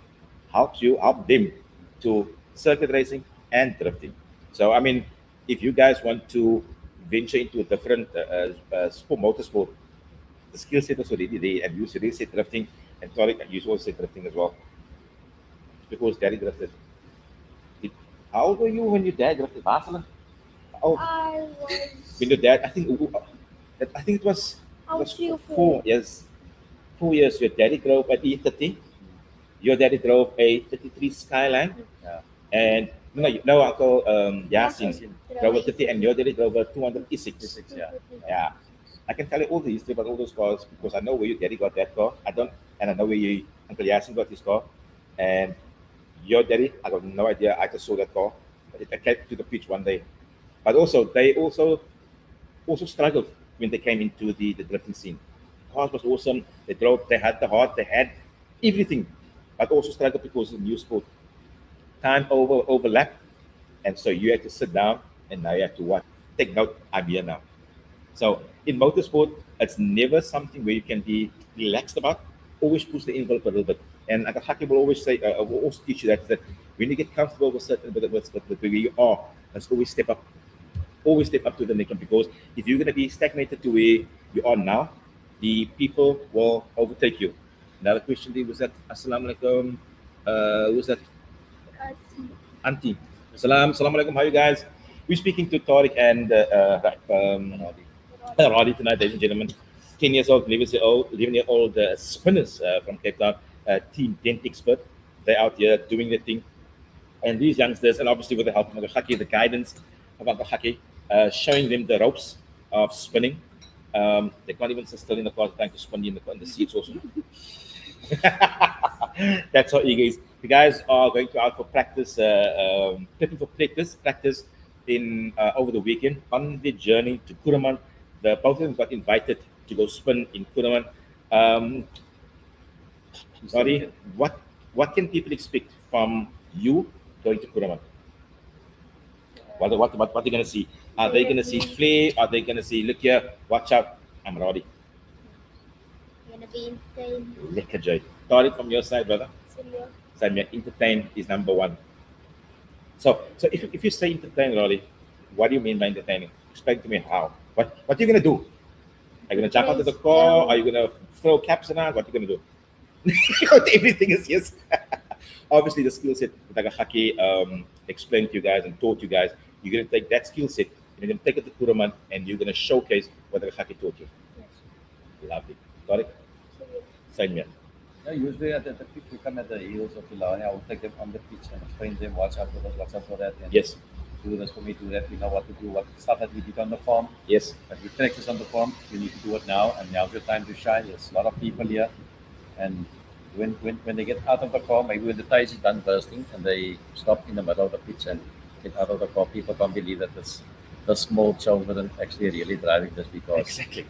help them to circuit racing and drifting. So I mean, if you guys want to venture into a different motorsport, the skill set is already there, and you already said drifting, and Tariq, you also said drifting as well, because Daddy drifted. How old were you when your dad drifted? Barcelona? Oh, I when your dad, I think it was. I was 3 or 4. 4 years. 4 years. Your daddy drove an E30. Your daddy drove a 33 Skyline. Yeah. And no, Uncle Yasin Yasin drove a 30, and your daddy drove a 200 E6. Yeah. Yeah. I can tell you all the history about all those cars, because I know where your daddy got that car. I know where Uncle Yasin got his car. And your daddy, I got no idea. I just saw that car. It came to the pitch one day, but also they also struggled when they came into the drifting scene. Cars was awesome. They drove. They had the heart. They had everything, but also struggled because of new sport. Time overlap, and so you had to sit down, and now you have to what? Take note. I'm here now. So in motorsport, it's never something where you can be relaxed about. Always push the envelope a little bit. And like Haki will always say, will also teach you that, is that when you get comfortable with certain with where you are, let's always step up. Always step up to the next one, because if you're going to be stagnated to where you are now, the people will overtake you. Another question there was that, Assalamu alaikum. Who was that? Auntie. Assalamu alaikum. How are you guys? We're speaking to Tariq and Radi tonight, ladies and gentlemen. 10 years old, 11-year-old spinners from Cape Town, Team Dent Expert. They're out here doing their thing. And these youngsters, and obviously with the help of Haki, the guidance of Haki, showing them the ropes of spinning. They can't even sit still in the car, trying to spin in the seats also. That's how eager is. The guys are going to out for practice, prepping for practice in over the weekend on the journey to Kuraman. Both of them got invited to go spin in Kuraman. Sorry, what can people expect from you going to Kuraman? What are they going to see? Are they going to see flair? Are they going to see, look here, watch out, I'm Radi? Gonna be entertained. Lekker joy. Tariq, from your side, brother? Senior. Samia, entertain is number one. So if you say entertain, Radi, what do you mean by entertaining? Explain to me how. What are you going to do? Are you going to jump out of the car? Are you going to throw caps around? What are you going to do? Everything is yes. Obviously, the skill set that Haki explained to you guys and taught you guys, you're going to take that skill set and you're going to take it to Kuraman and you're going to showcase what Haki taught you. Yes. Lovely. Got it? Senior. Same here. Yeah, usually at the pitch, we come at the heels of the line. I will take them on the pitch and explain them, watch out for this, watch out for that. And Yes. do this for me, do that. We know what to do, what stuff that we did on the farm. Yes. But we practice on the farm. You need to do it now, and now's your time to shine. There's a lot of people here, and when they get out of the car, maybe when the tires is done bursting and they stop in the middle of the pitch and get out of the car, people can't believe that this small children actually really driving this because Exactly.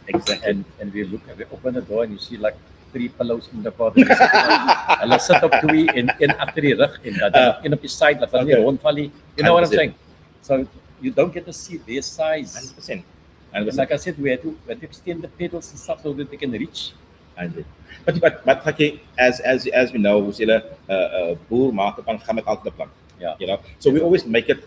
and we open the door and you see like 3 pillows in the car. And let's set up twee in agter die rug en dan in op die side dat hulle nie rondval nie. You know what I'm 100%. saying? So you don't get to see their size. 100%. And like I said, we had to extend the pedals and stuff so that they can reach. But Haki, as we know, we see boer maak op gaan met altyd 'n plan. Yeah. You know, so we always make it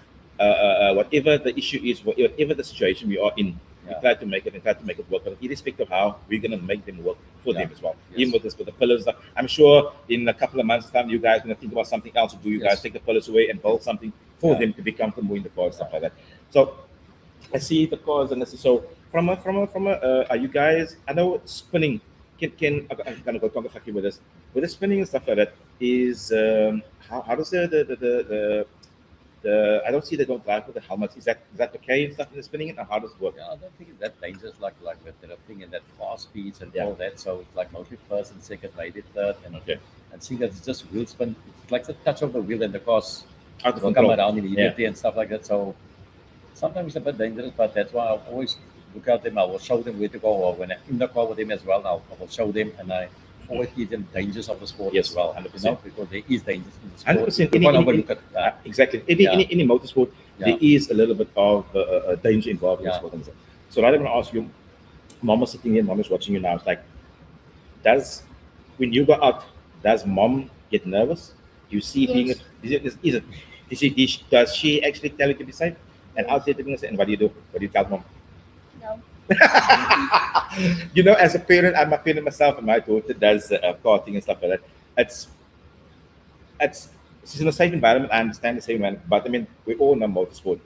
whatever the issue is, whatever the situation we are in, we try to make it work. But irrespective of how, we're gonna make them work for them as well. Yes. Even with the pillars, I'm sure in a couple of months' time, you guys are gonna think about something else to do. You guys take the pillars away and build something for them to be comfortable in the car and stuff like that. So I see the cars and this is so from are you guys? I know spinning. I'm gonna go talk to Haki with this. With the spinning and stuff like that, is how does the I don't see they don't drive with the helmets. Is that okay and stuff in the spinning and how does it work? Yeah, I don't think it's that dangerous like with drifting and that fast speeds and Yeah. all that. So it's like mostly first and second, maybe third, and Okay. and seeing that it's just wheel spin. It's like the touch of the wheel and the cars Out of will come control. around immediately and stuff like that. So sometimes it's a bit dangerous, but that's why I always look at them. I will show them where to go, or when I'm in the car with them as well, I will show them and I always give them dangers of the sport Yes, as well. 100%. You know, because there is dangers in the sport. 100%. You can't overlook it. Exactly. Yeah. Any motorsport, there is a little bit of danger involved in Yeah. sport. So right, I'm going to ask you, Mom was sitting here, Mom is watching you now. It's like, when you go out, does Mom get nervous? Do you see Yes. does she actually tell you to be safe? And out there to be safe? And what do you do? What do you tell Mom? No. You know, as a parent, I'm a parent myself, and my daughter does karting and stuff like that. She's in a safe environment. I understand the safe environment, but I mean, we all know motorsport.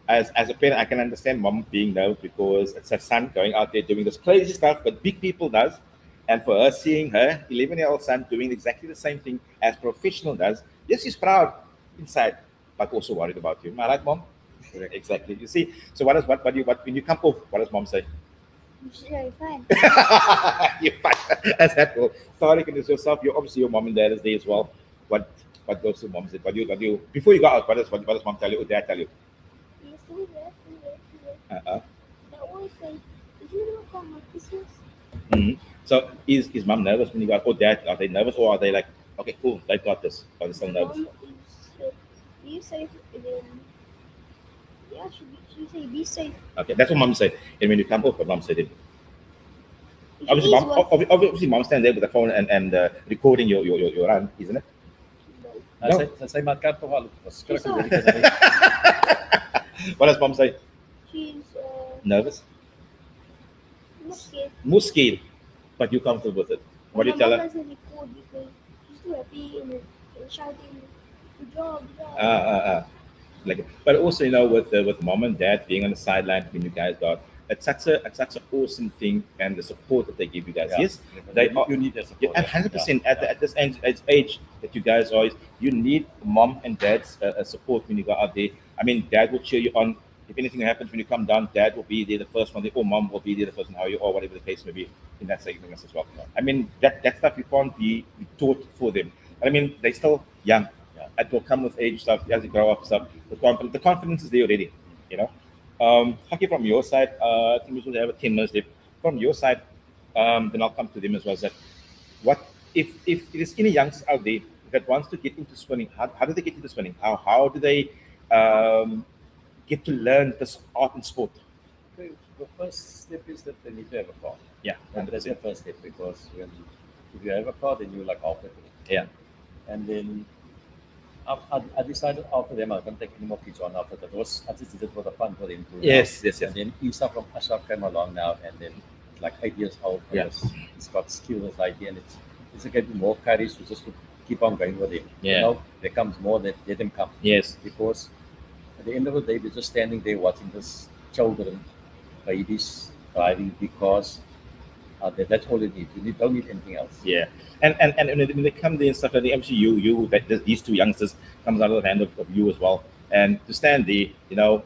As a parent, I can understand Mom being nervous because it's her son going out there doing this crazy stuff, but big people does. And for her, seeing her 11-year-old son doing exactly the same thing as professional does, yes, she's proud inside, but also worried about you. Am I right, Mom? Exactly. You see, so when you come off, what does Mom say? Sure, you're fine. You're fine. As that will. Tariq and yourself, you're obviously your mom and dad is there as well. what goes to mom's head? What do you before you go out? What does mom tell you or dad tell you? Yes, do that, do that, do that. Uh-uh. They always say, "Did you know how much this is?" Mhm. So is mom nervous when you go out? Or dad, are they nervous or are they like, okay, cool, they got this? Or are they still nervous? Mom is be safe, and then yeah, she say be safe. Okay, that's what mom said. And when you come up, what mom said it. If Obviously, it is mom, what obviously, mom stands there with the phone and recording your run, isn't it? no. No. Sy maak kat tog al She's verskriklik alright. hierdie keer. What does mom say? She's Nervous? not scared. More scared, but you're comfortable with it. What do you tell My her? mom doesn't record because she's too happy and shouting, "Good job, good job." Like, but also with mom and dad being on the sideline when you guys got it's such an awesome thing and the support that they give you guys. Yeah. Yes, they are. You need that Yeah, support. and 100% at this age that you guys are, you need mom and dad's support when you go out there. I mean, dad will cheer you on. If anything happens when you come down, dad will be there the first one, or mom will be there the first one, how you or whatever the case may be in that segment as well. I mean, that stuff you can't be taught for them. I mean, they're still young. It will come with age stuff as you grow up stuff. The confidence is there already, you know. Hockey from your side, I think we should have 10 minutes left. From your side, then I'll come to them as well. That what if there's any youngsters out there that wants to get into swimming, how do they get into swimming? How do they get to learn this art and sport? The first step is that they need to have a car. Yeah, And that's the first step because if you have a car, then you like halfway through. Yeah. And then I decided after them I can't take any more kids on after that. I just did it for the fun for them too. Yes. And then Isa from Ashraf came along now, and then like 8 years old. And Yeah. he's got skills like and it's getting more courage to just to keep on going with him. Yeah. You know, there comes more that let him come. Yes. Because at the end of the day, we're just standing there watching this children, babies driving because that's all you need. You don't need anything else. Yeah, and when they come there and stuff like that, obviously these two youngsters comes out of the hand of you as well, and to stand there, you know,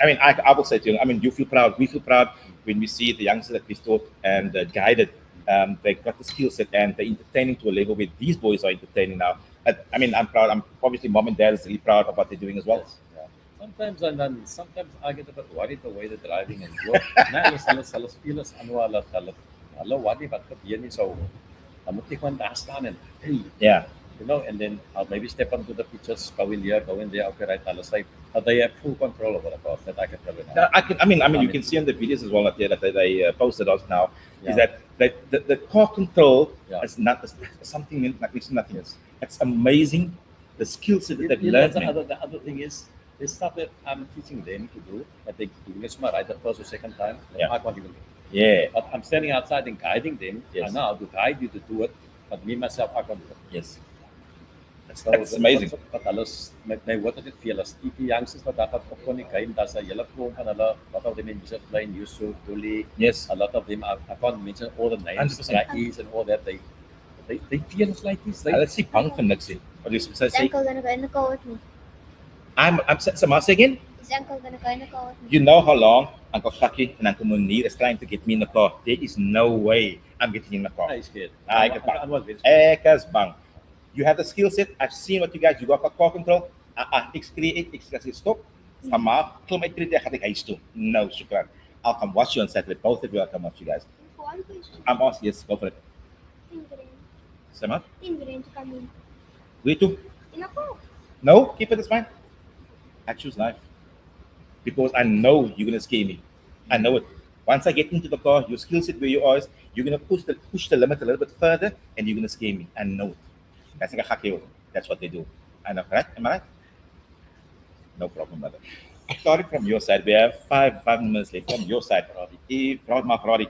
I mean, I will say to you, I mean, you feel proud, we feel proud when we see the youngsters that we taught and guided. They got the skill set and they're entertaining to a level where these boys are entertaining now. I mean, I'm proud. I'm obviously mom and dad is really proud of what they're doing as well. Yes, yeah. Sometimes I get a bit worried the way they're driving and look. Nou, hulle speel is aan hulle worry wat gebeur nie so. Dan moet ek gewoon daar staan en hey, Yeah, you know, and then I'll maybe step onto the pitches, go in there, okay, right, I'll say they have full control over the cars that I can tell you now. I mean, you can see on the videos as well that they posted us now. Yeah. Is that the car control Yeah. is not is something like it's nothing. Yes. It's amazing the skill set that they've You know, learned. the man. other thing is there's stuff that I'm teaching them to do that they do this right the first or second time. that Yeah. I can't even do. Yeah. But I'm standing outside and guiding them. Yes. I know how to guide you to do it, but me myself I can't do it. Yes. That's So, amazing. Wat alles met my wat dit veel as die youngsters wat daar op kon die game, daar's 'n hele klomp van hulle wat al die mense klein Yusuf, Dully, Yes. a lot of them I can't mention all the names, 100%. Raees and all that. They feel us like this. Let's see bang van niks nie. What do you say? Is uncle gonna go in the car with me? I'm say again. Is uncle gonna go in the car with me? You know how long Uncle Shaki and Uncle Munir is trying to get me in the car. There is no way I'm getting in the car. I'm scared. I get I'm not very scared. Ekas bang. You have the skill set. I've seen what you guys. You got car control. Ek sê stop. Vanaf klim uit die gaan ek huis toe. No, shukran. I'll come watch you on Saturday. Both of you, I'll come watch you guys. For one question, I'm asking. Yes, go for it. Sam, in the rain to come in. we too. In a car. No, keep it. It's fine. I choose life because I know you're gonna scare me. I know it. Once I get into the car, your skill set where you are, you're gonna push the limit a little bit further, and you're gonna scare me. I know it. That's like a hacky. That's what they do. I know, right? Am I right? No problem, brother. Tariq, from your side, we have five minutes left. From your side, Radi,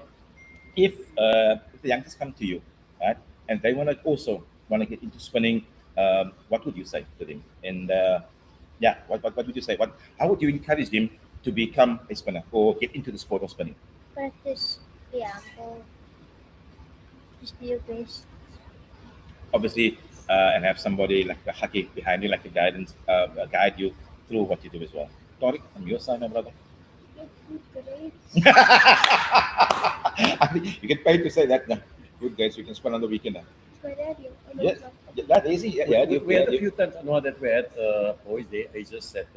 if the youngsters come to you, right, and they also want to get into spinning, what would you say to them? And what would you say? How would you encourage them to become a spinner or get into the sport of spinning? Practice. Yeah, uncle. Just be your best. Obviously, and have somebody like a haki behind you, like a guidance, guide you through what you do as well. Tariq, from your side, my brother. Get good grades. You get paid to say that now. Good guys, we can spend on the weekend now. by radio. Oh, no, Yeah. it's not. Yeah, that's easy. Yeah, we had a few times. I know that we had boys their ages that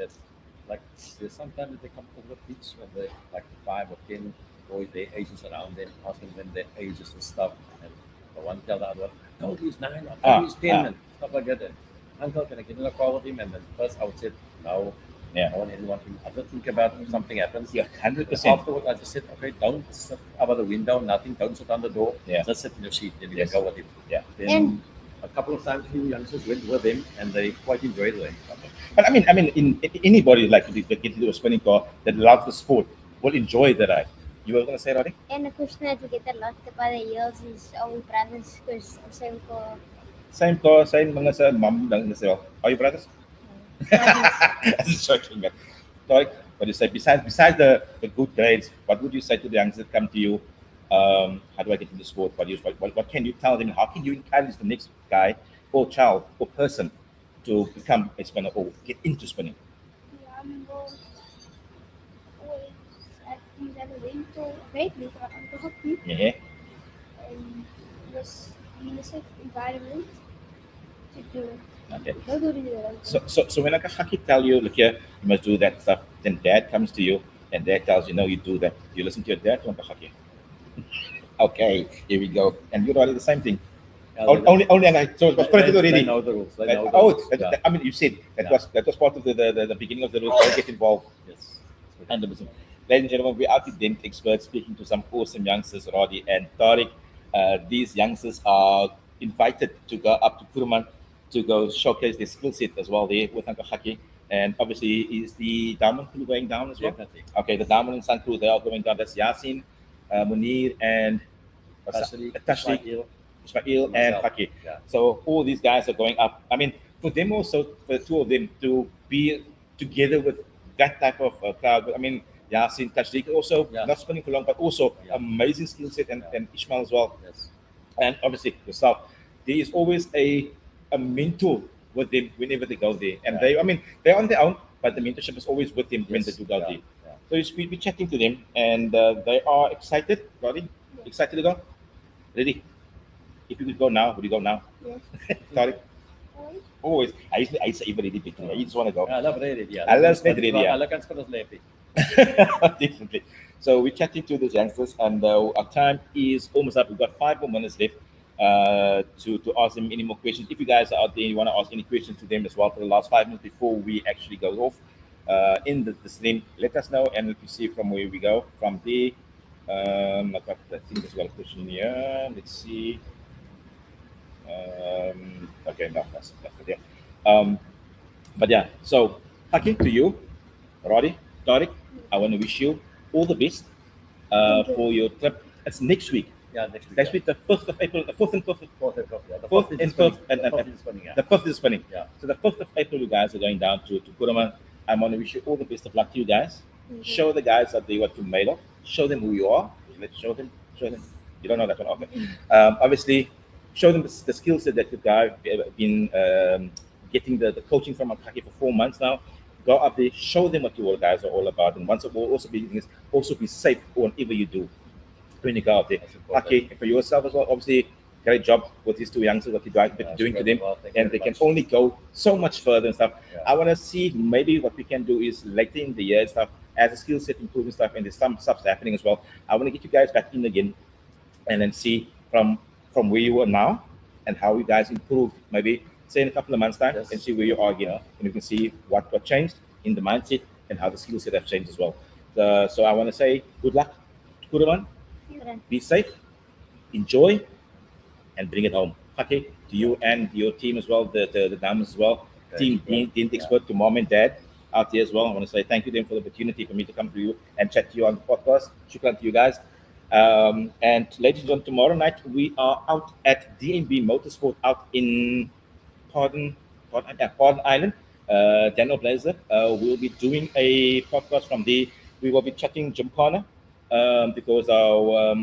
like there's sometimes they come over the beach when they like 5 or 10 boys their ages around them, asking them their ages and stuff. And the one tell the other one, I told you he's 9, I told you he's 10, and stuff like that. And, Uncle, can I get in a call with him? And then first I would say, no, Yeah. I want anyone to ever think about if something happens. Yeah, 100%. Afterwards, I just said, okay, don't sit over the window, nothing, don't sit on the door. Yeah. Just sit in your seat, then you Yes. can go with him. Yeah. Then And- a couple of times, few youngsters went with him, and they quite enjoyed it. But I mean, in anybody like to get into a spinning car that loves the sport will enjoy the ride. You were going to say, Roddy? And the question that we get a lot by the years is our brothers, because the same car. Same car, same mga sa mom lang na sila. Are you brothers? That's joking, man. Tariq, what do you say? Besides the good grades, what would you say to the youngsters that come to you? How do I get into sport? What can you tell them? How can you encourage the next guy or child or person to become a spinner or get into spinning? Well, always things that are mental, great mental hockey, Yeah. and just be in a safe environment to do it. Okay. Don't do it alone. So when a haki tell you, look here, you must do that stuff, then dad comes to you and dad tells you, no, you do that. You listen to your dad on the haki. Okay, here we go. And you're already the same thing. Only so it was put it They already. know the rules. They know the Oh, rules. Yeah. I mean, you said that Yeah. was part of the beginning of the rules. Don't get involved. Yes. 100%. Ladies and gentlemen, we're out with dent experts speaking to some awesome youngsters, Radi and Tariq. These youngsters are invited to go up to Kuruman to go showcase their skill set as well there with Uncle Haki. And obviously, is the Diamond crew going down as well? Definitely. Okay, the Diamond and Sun crews, they are going down. That's Yasin, Munir, and Tashriq, Ismail, and Myself. Haki. Yeah. So all these guys are going up. I mean, for them also, for the two of them to be together with that type of crowd. I mean, Yasin, Tashriq also Yeah. not spinning for long, but also Yeah. amazing skill set, and Ishmael as well, Yes. and obviously yourself. There is always a mentor with them whenever they go there, and Yeah. they're on their own, but the mentorship is always with them when Yes. they do go Yeah. there. Yeah. So we'll be chatting to them, and they are excited. Roddy, excited to go? Ready? If you could go now, would you go now? Yes. Tariq? Always. Always. I say even ready, but I just want to go. I love ready. Yeah. I love net ready, yeah. I like us leppy. Definitely. So we're chatting to these youngsters, and our time is almost up. We've got 5 more minutes left to ask them any more questions. If you guys are out there, you want to ask any questions to them as well for the last 5 minutes before we actually go off in the stream, let us know, and let me see from where we go. From there, I think there's got a question here. Let's see. Okay, no, that's it. But yeah, so talking to you, Roddy, Tariq, I want to wish you all the best Thank you. for your trip. It's next week. Yeah, next week. Next week, the 5th of April, the 4th and 5th, Fourth and fifth. Yeah. The Fourth fourth and is spinning. fifth, and- The fourth is spinning, yeah. the 5th is spinning. Yeah. So the 5th of April, you guys are going down to Kurama. I want to wish you all the best of luck to you guys. Thank you. Show the guys out there what you're made of. Show them who you are. Let's show them. Show them. You don't know that one, okay? Obviously, show them the skill set that you guys have been getting the coaching from Akaki for 4 months now. Go up there, show them what you all guys are all about, and once of all, also be safe whenever you do when you go out there. That's important. Okay, for yourself as well, obviously, great job with these 2 youngsters, what you're Yeah, doing to it's them, great. Well, thank you and they very can much. only go so much further and stuff. Yeah. I want to see maybe what we can do is later in the year and stuff, as a skill set improving stuff, and there's some stuff happening as well. I want to get you guys back in again, and then see from where you are now and how you guys improved, maybe say in a couple of months time, Yes. and see where you are again, and you can see what changed in the mindset and how the skill set have changed as well. So I want to say good luck to Kuruman. Be safe, enjoy, and bring it home. Okay, to you and your team as well, the Diamonds as well, team Dean Expert, to mom and dad out there as well. I want to say thank you to them for the opportunity for me to come to you and chat to you on the podcast. Shukran to you guys. And ladies and gentlemen, tomorrow night we are out at DNB Motorsport out in Pardon Island. Daniel Blazer will be doing a podcast from there. We will be chatting Gymkhana because our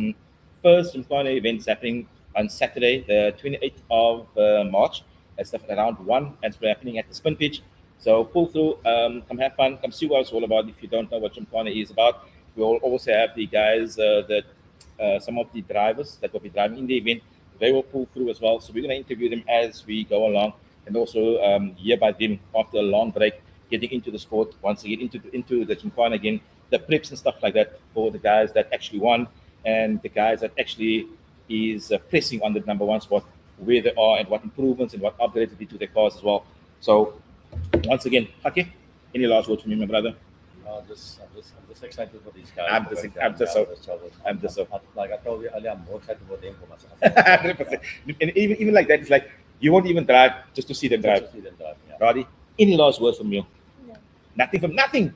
first Gymkhana event is happening on Saturday, the 28th of March. It's around 1, and it's happening at the Spin Pitch. So pull through, come have fun, come see what it's all about. If you don't know what Gymkhana is about, we will also have the guys, some of the drivers that will be driving in the event, they will pull through as well. So we're going to interview them as we go along, and also hear by them after a long break, getting into the sport once they get into the Gymkhana again, the preps and stuff like that for the guys that actually won and the guys that actually is pressing on the number one spot, where they are and what improvements and what upgrades they did to their cars as well. So once again, Haki, any last words from you, my brother? I'm just excited for these guys. I'm just so Like I told you earlier, I'm more excited for them for myself. 100%. And even like that, it's like you won't even drive just to see them drive. Just to see them drive, yeah. Roddy, any last words from you? No. Nothing from nothing.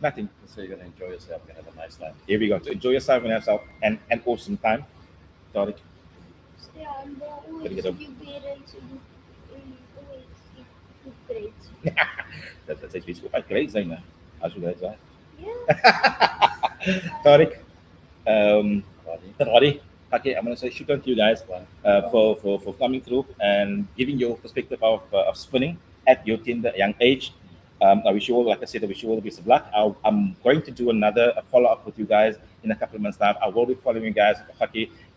Nothing. So you're gonna enjoy yourself. You're gonna have a nice time. Here we go. To enjoy yourself and yourself and an awesome time. Tariq. Stay on there. Always Gotta do get up. parents and always eat good grades. That's actually school. Great, Zaina. As you guys are. Yeah. Tariq. Roddy. Roddy. Okay, I'm gonna say shukran to you guys for coming through and giving your perspective of spinning at your tender young age. I wish you all, like I said, I wish you all the best of luck. I'm going to do another follow-up with you guys in a couple of months' time. I will be following you guys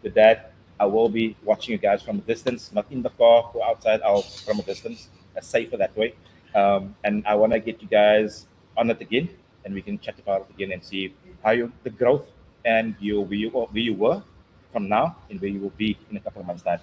with that. I will be watching you guys from a distance, not in the car or outside, from a distance. That's safer that way. And I want to get you guys on it again, and we can chat about it again and see how the growth and where you were from now and where you will be in a couple of months' time.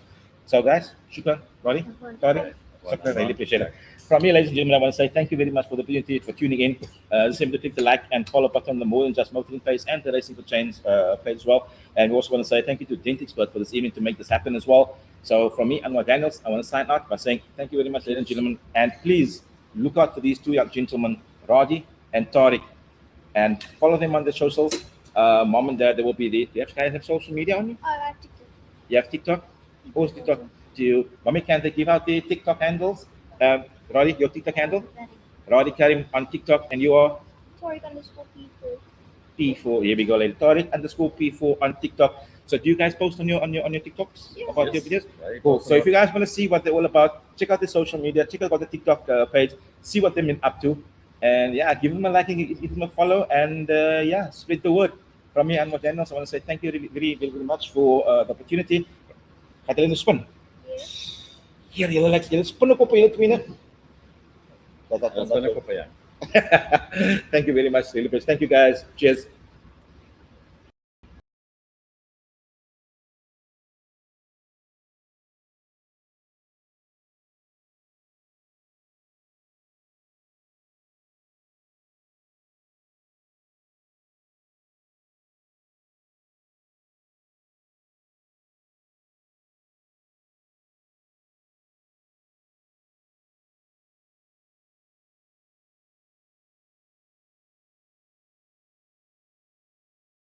So, guys, shukran, Roddy, Tariq, shukran, really appreciate it. From me, ladies and gentlemen, I want to say thank you very much for the opportunity for tuning in. Just remember to click the like and follow button on the More Than Just Motoring page and the Racing for Change page as well. And we also want to say thank you to Dent Expert for this evening to make this happen as well. So from me, Anwar Daniels, I want to sign out by saying thank you very much, ladies and gentlemen. And please look out for these two young gentlemen, Radi and Tariq, and follow them on the socials. Mom and Dad, they will be there. Do you guys have social media on you? I have TikTok. You have TikTok? Who's TikTok? Do you, Mommy, can they give out the TikTok handles? Roddy, your TikTok handle? Roddy Karim on TikTok, and you are? Tariq_P4. P4. Here we go, lady. Tariq_P4 on TikTok. So do you guys post on your TikToks about your videos? Very Cool. So awesome. if you guys want to see what they're all about, check out the social media, check out the TikTok page, see what they've been up to, and yeah, give them a like and give them a follow, and yeah, spread the word. From me, I'm Daniels. I want to say thank you very much for the opportunity. Gaat hulle nou spin? Hier, julle spin ook op julle tweede. That's gonna go for you. Thank you very much. Really, thank you guys. Cheers.